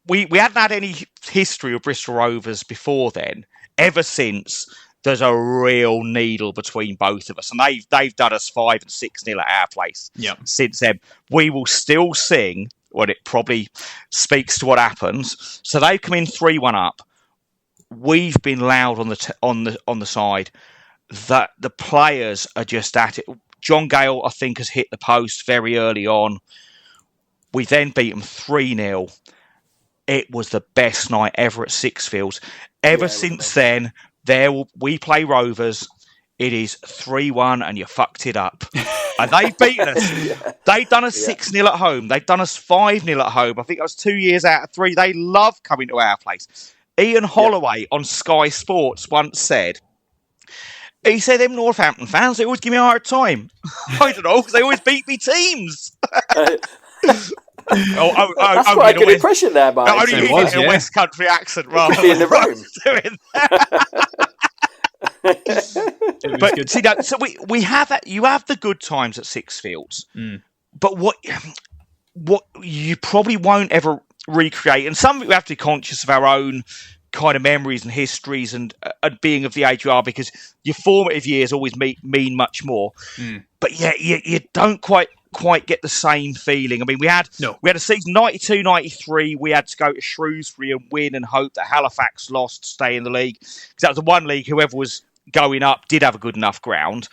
hadn't had any history of Bristol Rovers before then. Ever since, there's a real needle between both of us, and they've done us 5 and 6-0 at our place. Since then, we will still sing. Well, it probably speaks to what happens. So they've come in 3-1 up. We've been loud on the side. That the players are just at it. John Gale, I think, has hit the post very early on. We then beat them 3-0. It was the best night ever at Sixfields. Ever since then, we play Rovers. It is 3-1 and you fucked it up. And they've beaten us. They've done us 6-0 at home. They've done us 5-0 at home. I think that was 2 years out of 3. They love coming to our place. Ian Holloway on Sky Sports once said, he said, them Northampton fans, they always give me a hard time. I don't know, because they always beat me teams. That's quite a good impression there, Mike. Only in a West Country accent rather than in the room. Doing that. But see, so we have that. You have the good times at Sixfields, but what you probably won't ever recreate, and some of it we have to be conscious of our own kind of memories and histories and being of the age you are, because your formative years always mean much more. But you don't quite get the same feeling. I mean, we had a season 92-93. We had to go to Shrewsbury and win and hope that Halifax lost to stay in the league, because that was the one league whoever was going up did have a good enough ground.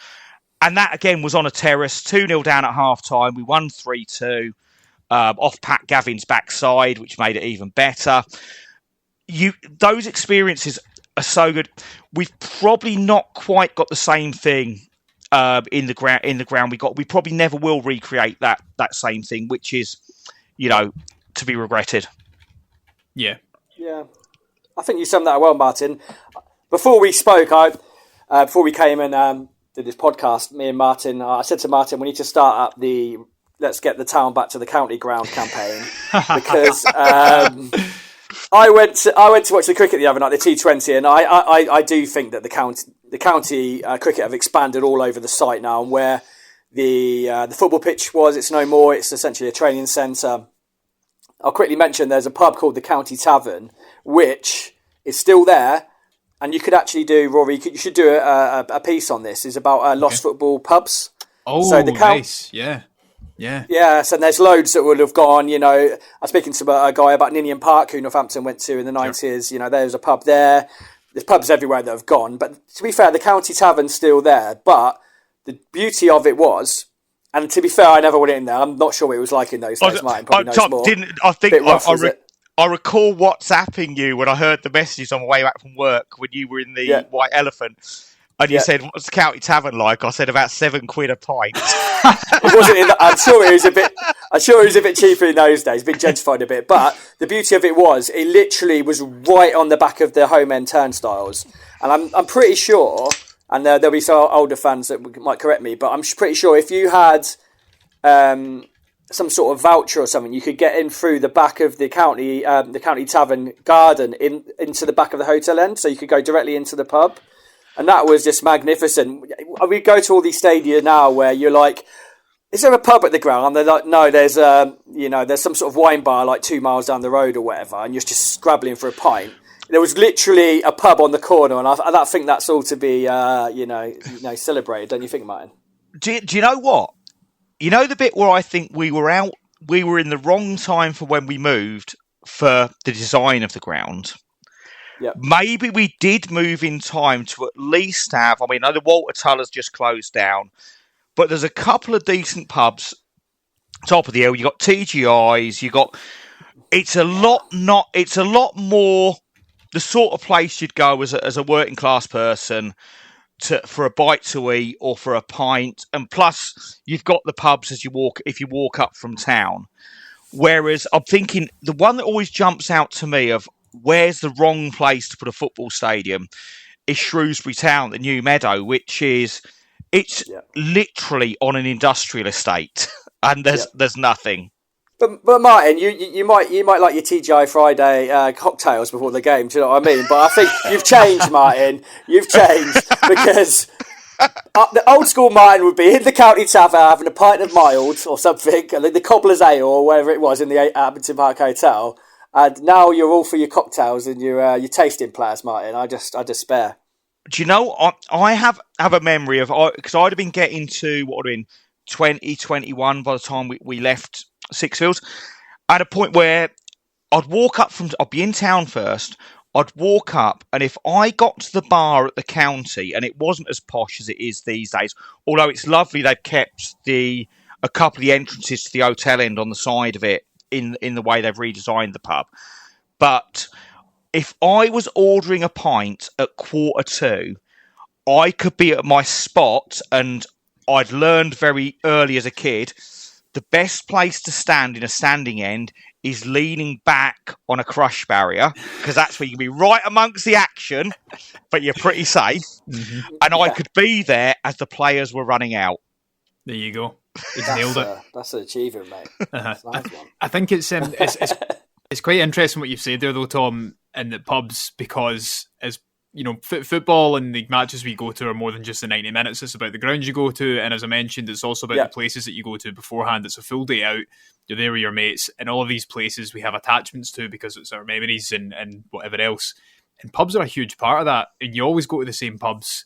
And that again was on a terrace, 2-0 down at half time. We won 3-2 off Pat Gavin's backside, which made it even better. Those experiences are so good. We've probably not quite got the same thing in the ground we got. We probably never will recreate that same thing, which is, to be regretted. Yeah. I think you summed that well, Martin. Before we spoke, before we came and did this podcast, me and Martin, I said to Martin, we need to start up the "Let's Get the Town Back to the County Ground" campaign, because I went to watch the cricket the other night, the T20, and I do think that the county cricket have expanded all over the site now, and where the football pitch was, it's no more. It's essentially a training centre. I'll quickly mention there's a pub called the County Tavern, which is still there, and you could actually do, Rory, you should do a piece on this. It's about lost football pubs. Oh, so nice, yeah. Yes, and there's loads that would have gone, I was speaking to a guy about Ninian Park, who Northampton went to in the 90s. There's a pub there. There's pubs everywhere that have gone. But to be fair, the County Tavern's still there. But the beauty of it was, and to be fair, I never went in there. I'm not sure what it was like in those days. Martin probably knows more. I recall WhatsApping you when I heard the messages on my way back from work when you were in the White Elephant. And you said, "What's the County Tavern like?" I said, "About £7 a pint." It wasn't. I'm sure it was a bit. I'm sure it was a bit cheaper in those days. Been gentrified a bit, but the beauty of it was, it literally was right on the back of the home end turnstiles. And I'm pretty sure, and there'll be some older fans that might correct me, but I'm pretty sure if you had some sort of voucher or something, you could get in through the back of the county tavern garden into the back of the hotel end, so you could go directly into the pub. And that was just magnificent. We go to all these stadia now where you're like, is there a pub at the ground? And they're like, no, there's there's some sort of wine bar like 2 miles down the road or whatever, and you're just scrabbling for a pint. There was literally a pub on the corner, and I think that's all to be celebrated, don't you think, Martin? Do you know what? You know the bit where I think we were in the wrong time for when we moved for the design of the ground. Yep. Maybe we did move in time to at least have, I mean, I know the Walter Tuller's just closed down, but there's a couple of decent pubs top of the hill. You got TGI's, it's a lot more the sort of place you'd go as a working class person for a bite to eat or for a pint. And plus you've got the pubs if you walk up from town. Whereas I'm thinking the one that always jumps out to me of where's the wrong place to put a football stadium is Shrewsbury Town, the New Meadow, which is literally on an industrial estate, and there's nothing. But Martin, you might like your TGI Friday cocktails before the game. Do you know what I mean? But I think you've changed, Martin. You've changed because the old school Martin would be in the county tavern having a pint of mild or something, and the Cobblers ale or whatever it was in the Abington Park Hotel. And now you're all for your cocktails and your tasting players, Martin. I despair. Do you know, I have a memory of, because I'd have been getting to, what would have been 2021 by the time we left Sixfields, at a point where I'd be in town first, I'd walk up, and if I got to the bar at the county, and it wasn't as posh as it is these days, although it's lovely they've kept a couple of the entrances to the hotel end on the side of it, in the way they've redesigned the pub. But if I was ordering a pint at 1:45, I could be at my spot, and I'd learned very early as a kid, the best place to stand in a standing end is leaning back on a crush barrier, because that's where you can be right amongst the action, but you're pretty safe. Mm-hmm. And I could be there as the players were running out. There you go. He's nailed it. That's an achievement, mate. That's a nice one. I think it's quite interesting what you've said there, though, Tom, in the pubs, because as you know, football and the matches we go to are more than just the 90 minutes. It's about the grounds you go to, and as I mentioned, it's also about the places that you go to beforehand. It's a full day out. You're there with your mates, and all of these places we have attachments to because it's our memories and whatever else. And pubs are a huge part of that, and you always go to the same pubs.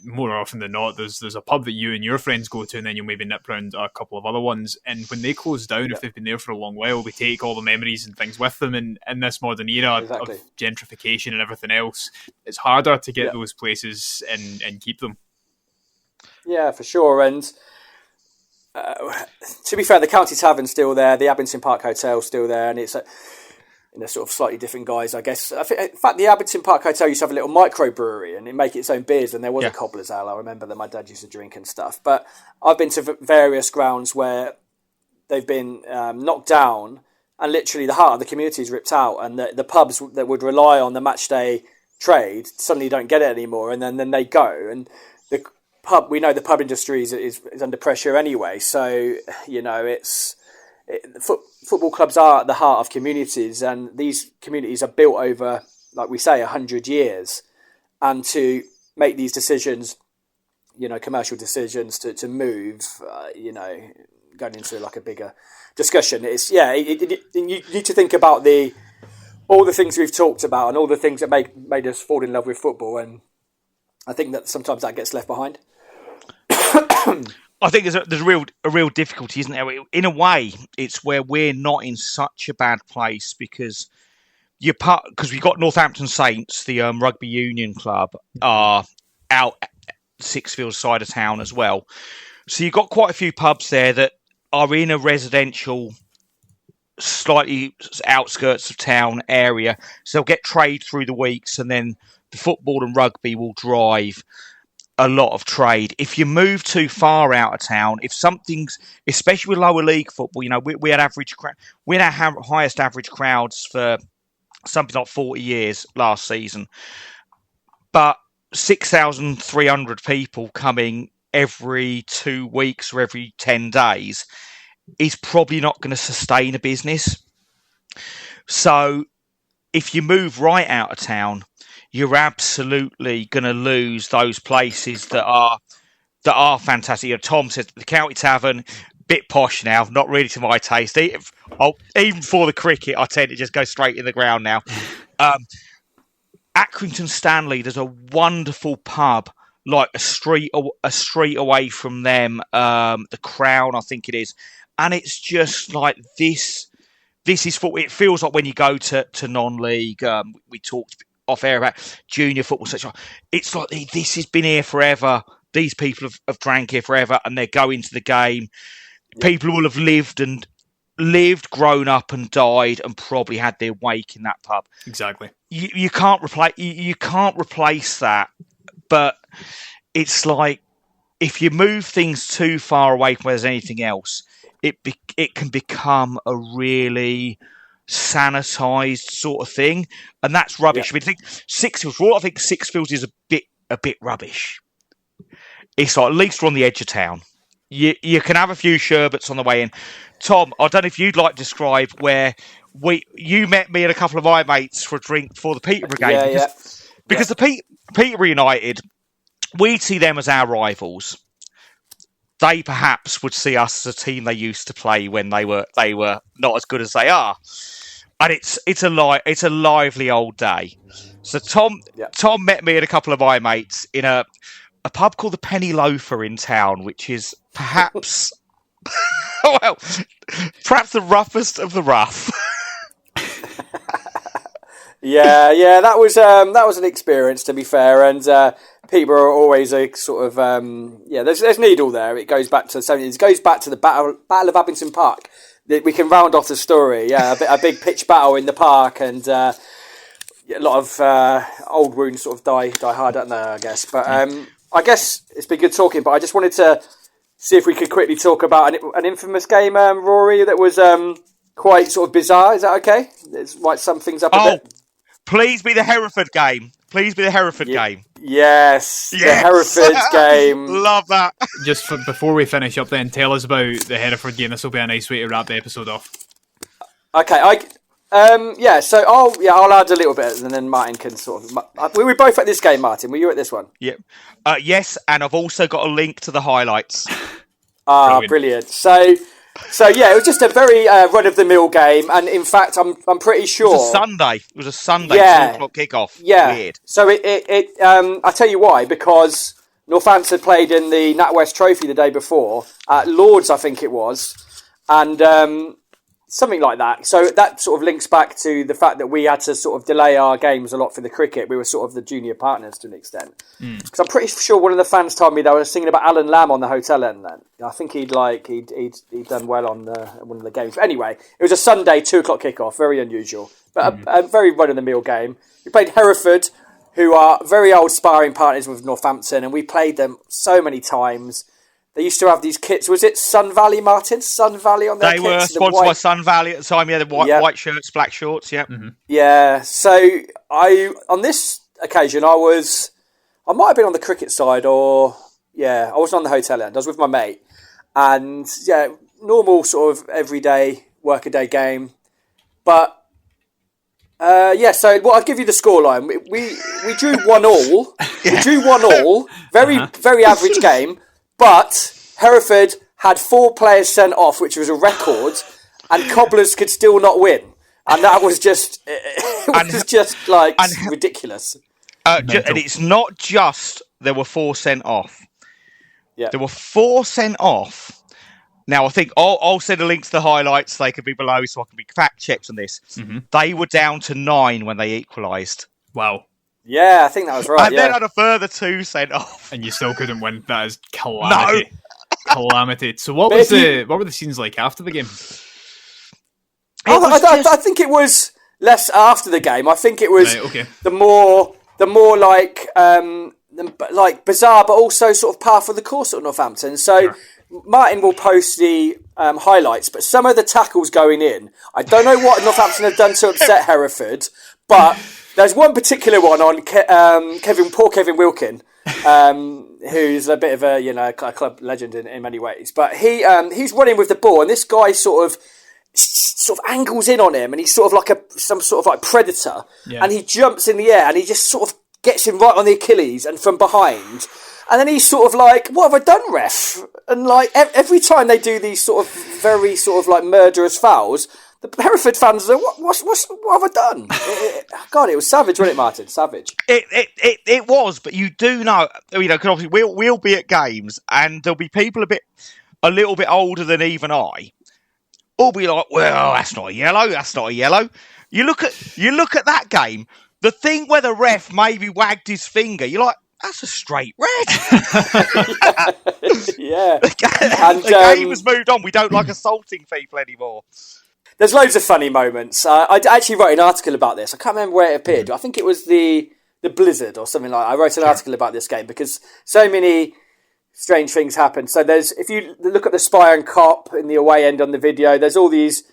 More often than not, there's a pub that you and your friends go to, and then you'll maybe nip round a couple of other ones. And when they close down, if they've been there for a long while, we take all the memories and things with them. And in this modern era of gentrification and everything else, it's harder to get those places and keep them. Yeah, for sure. And to be fair, the County Tavern's still there, the Abington Park Hotel's still there, and it's in a sort of slightly different guise, I guess. I think, in fact, the Abington Park Hotel used to have a little microbrewery and it make its own beers, and there was a Cobblers ale. I remember that my dad used to drink and stuff. But I've been to various grounds where they've been knocked down and literally the heart of the community is ripped out, and the pubs that would rely on the match day trade suddenly don't get it anymore, and then they go. And the pub, we know the pub industry is under pressure anyway, so, you know, football clubs are at the heart of communities, and these communities are built over, like we say, 100 years. And to make these decisions, you know, commercial decisions to move, you know, going into like a bigger discussion, it's you need to think about all the things we've talked about and all the things that made us fall in love with football, and I think that sometimes that gets left behind. I think there's a real difficulty, isn't there? In a way, it's where we're not in such a bad place because we've got Northampton Saints, the rugby union club, are out Sixfields side of town as well. So you've got quite a few pubs there that are in a residential slightly outskirts of town area. So they'll get trade through the weeks, and then the football and rugby will drive a lot of trade. If you move too far out of town, if something's, especially with lower league football, we had our highest average crowds for something like 40 years last season, but 6,300 people coming every 2 weeks or every 10 days is probably not going to sustain a business. So if you move right out of town, you're absolutely going to lose those places that are fantastic. Tom says the County Tavern, bit posh now, not really to my taste. Even for the cricket, I tend to just go straight in the ground now. Accrington Stanley, there's a wonderful pub like a street away from them, the Crown, I think it is, and it's just like this. This is what it feels like when you go to non-league. We talked off air about junior football, such. It's like this has been here forever. These people have drank here forever, and they're going to the game. People will have lived, grown up, and died, and probably had their wake in that pub. Exactly. You can't replace that. But it's like if you move things too far away from where there's anything else, it can become a really sanitized sort of thing, and that's rubbish. Yeah. I mean, I think Sixfields is a bit rubbish. It's like at least we're on the edge of town. You can have a few sherbets on the way in. Tom, I don't know if you'd like to describe where you met me and a couple of my mates for a drink for the Peterborough game. Because the Peterborough United, we see them as our rivals. They perhaps would see us as a team they used to play when they were not as good as they are. And it's a lively old day. So Tom met me and a couple of my mates in a pub called the Penny Loafer in town, which is perhaps perhaps the roughest of the rough. Yeah, that was an experience, to be fair, and Peterborough are always a sort of there's Needle there. It goes back to the 70s. It goes back to the Battle of Abington Park. We can round off the story. Yeah, a big pitch battle in the park, and a lot of old wounds sort of die hard, don't they? I guess, but I guess it's been good talking. But I just wanted to see if we could quickly talk about an infamous game, Rory, that was quite sort of bizarre. Is that okay? Let's write some things up a bit. Please be the Hereford game. Game. Yes, the Hereford game. Love that. Just before we finish up then, tell us about the Hereford game. This will be a nice way to wrap the episode off. Okay, so I'll add a little bit, and then Martin can sort of... We were both at this game, Martin. Were you at this one? Yep. Yes, and I've also got a link to the highlights. Brilliant. So yeah, it was just a very run-of-the-mill game, and in fact, I'm pretty sure... It was a Sunday 2 o'clock kickoff. Yeah. Weird. So I tell you why, because Northampton played in the NatWest Trophy the day before, at Lords, I think it was, and something like that. So that sort of links back to the fact that we had to sort of delay our games a lot for the cricket. We were sort of the junior partners to an extent. Because I'm pretty sure one of the fans told me they were singing about Alan Lamb on the hotel end then. I think he'd done well on one of the games. But anyway, it was a Sunday 2 o'clock kickoff, very unusual. But a very run-of-the-mill game. We played Hereford, who are very old sparring partners with Northampton, and we played them so many times. They used to have these kits. Was it Sun Valley, Martin? Sun Valley on their kits? They were sponsored by Sun Valley at the time. Yeah, the white shirts, black shorts. Yeah. Mm-hmm. Yeah. So on this occasion, I might have been on the cricket side, or I wasn't on the hotel end. I was with my mate, and normal sort of everyday workaday game. But so I'll give you the scoreline. We drew 1-1. We drew 1-1. Very average game. But Hereford had 4 players sent off, which was a record, and Cobblers could still not win. And that was just ridiculous. And it's not just there were 4 sent off. Yeah. There were 4 sent off. Now, I think I'll send a link to the highlights. They could be below so I can be fact-checked on this. Mm-hmm. They were down to 9 when they equalised. Wow. Yeah, I think that was right. And then had a further 2 sent off. And you still couldn't win. That is calamity. No. Calamity. So what were the scenes like after the game? I think it was less after the game. I think it was the more like bizarre, but also sort of par for the course at Northampton. So Martin will post the highlights, but some of the tackles going in, I don't know what Northampton have done to upset Hereford, but there's one particular one on Kevin Wilkin, who's a bit of a club legend in many ways. But he's running with the ball, and this guy sort of angles in on him, and he's sort of like some sort of like predator, and he jumps in the air, and he just sort of gets him right on the Achilles and from behind. And then he's sort of like, what have I done, ref? And like every time they do these sort of very sort of like murderous fouls, the Hereford fans are, what have I done? God, it was savage, wasn't it, Martin? Savage. It was, but you do know, because obviously we'll be at games, and there'll be people a little bit older than even I. All be like, well, that's not a yellow. That's not a yellow. You look at that game. The thing where the ref maybe wagged his finger, you're like, that's a straight red. Yeah. And the game has moved on. We don't like assaulting people anymore. There's loads of funny moments. I actually wrote an article about this. I can't remember where it appeared. I think it was the Blizzard or something like that. I wrote an article about this game because so many strange things happen. So if you look at the Spy and Cop in the away end on the video, there's all these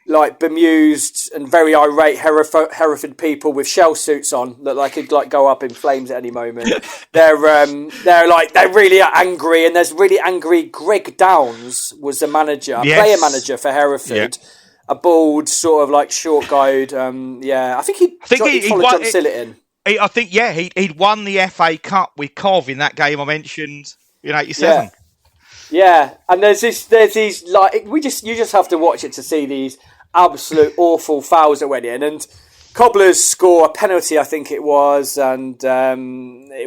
like bemused and very irate Hereford people with shell suits on that like could like go up in flames at any moment. They're really angry, and there's really angry Greg Downs was the manager, player manager for Hereford. Yeah. A bald, sort of like short guy. I think he followed John Sillett in. I think he'd won the FA Cup with Cov in that game I mentioned in '87. Yeah, and there's these like you just have to watch it to see these absolute awful fouls that went in, and Cobblers score a penalty, I think it was, and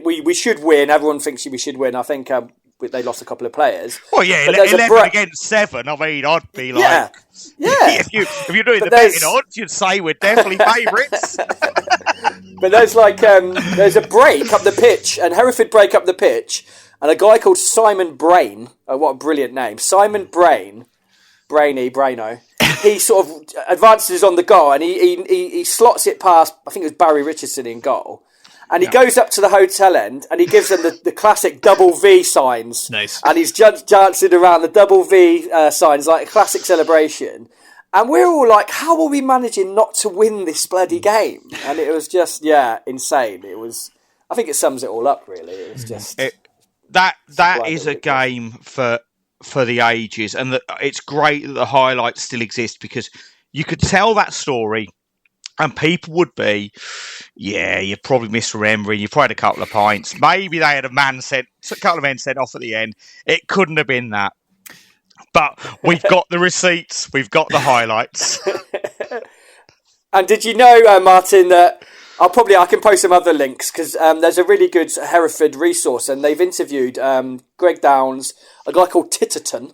we should win. Everyone thinks we should win. I think they lost a couple of players. Well, yeah, 11 against 7. I mean, I'd be like, if you're doing the betting odds, you'd say we're definitely favourites. But there's there's a break up the pitch, and Hereford break up the pitch, and a guy called Simon Brain, what a brilliant name, Simon Braino. He sort of advances on the goal, and he slots it past, I think it was Barry Richardson in goal. And he goes up to the hotel end, and he gives them the classic double V signs. Nice. And he's dancing around the double V signs, like a classic celebration. And we're all like, how are we managing not to win this bloody game? And it was just, insane. It was, I think it sums it all up, really. It was just... That is a game for the ages, and it's great that the highlights still exist, because you could tell that story and people would be, you're probably misremembering, you probably had a couple of pints, maybe they had a couple of men sent off at the end. It couldn't have been that, but we've got the receipts, we've got the highlights. And did you know, Martin, that I can post some other links, because there's a really good Hereford resource, and they've interviewed Greg Downs, a guy called Titterton.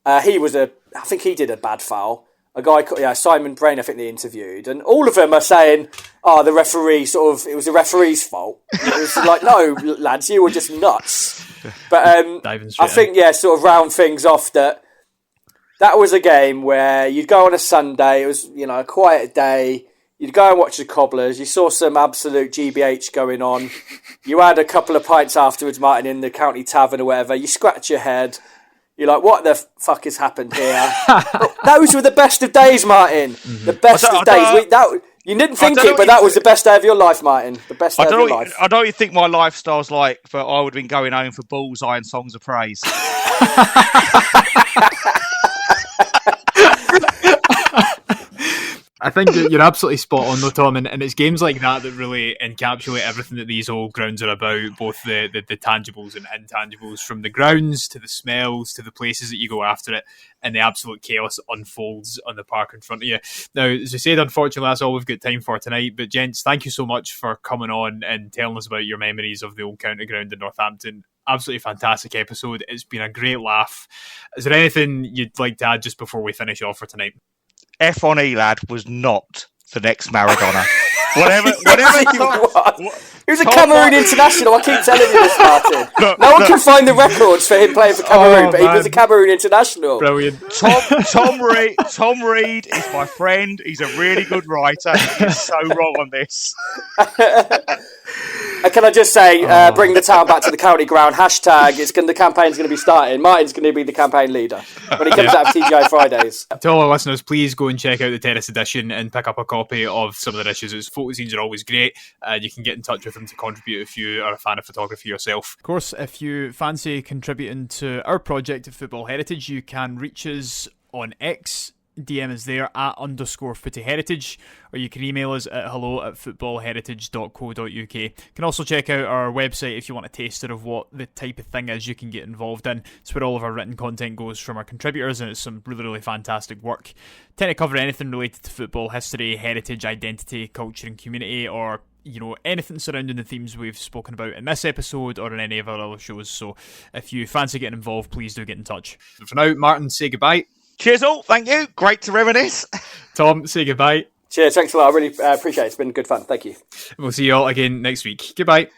I think he did a bad foul. A guy called Simon Brain, I think they interviewed, and all of them are saying, the referee it was the referee's fault. It was like, no, lads, you were just nuts. But I think, sort of round things off, that was a game where you'd go on a Sunday, it was, a quiet day, you'd go and watch the Cobblers, you saw some absolute GBH going on, you had a couple of pints afterwards, Martin, in the county tavern or whatever, you scratch your head, you're like, what the fuck has happened here? Those were the best of days, Martin. The best of days. You didn't think it, but that was the best day of your life, Martin. The best day of your life. I don't think my lifestyle's like, but I would have been going home for Bullseye and Songs of Praise. I think that you're absolutely spot on though, Tom, and it's games like that that really encapsulate everything that these old grounds are about, both the tangibles and intangibles, from the grounds to the smells to the places that you go after it, and the absolute chaos that unfolds on the park in front of you. Now, as I said, unfortunately, that's all we've got time for tonight, but gents, thank you so much for coming on and telling us about your memories of the old county ground in Northampton. Absolutely fantastic episode. It's been a great laugh. Is there anything you'd like to add just before we finish off for tonight? F on E, lad, was not the next Maradona. Whatever He was a Cameroon international. I keep telling you this, Martin. No one can find the records for him playing for Cameroon, but he was a Cameroon international. Brilliant. Tom Reed is my friend. He's a really good writer. He's so wrong on this. Can I just say, bring the town back to the county ground. Hashtag, the campaign's going to be starting. Martin's going to be the campaign leader when he comes out of TGI Fridays. To all our listeners, please go and check out the Terrace Edition and pick up a copy of some of the dishes. His photo scenes are always great. You can get in touch with him to contribute if you are a fan of photography yourself. Of course, if you fancy contributing to our project of Football Heritage, you can reach us on X. DM is there @_footyheritage, or you can email us at hello@footballheritage.co.uk. You can also check out our website if you want a taster of what the type of thing is you can get involved in. It's where all of our written content goes from our contributors, and it's some really, really fantastic work. Tend to cover anything related to football history, heritage, identity, culture and community, or anything surrounding the themes we've spoken about in this episode or in any of our other shows. So if you fancy getting involved, please do get in touch. For now, Martin, say goodbye. Cheers all, thank you. Great to reminisce. Tom, say goodbye. Cheers, thanks a lot. I really appreciate it. It's been good fun. Thank you. We'll see you all again next week. Goodbye.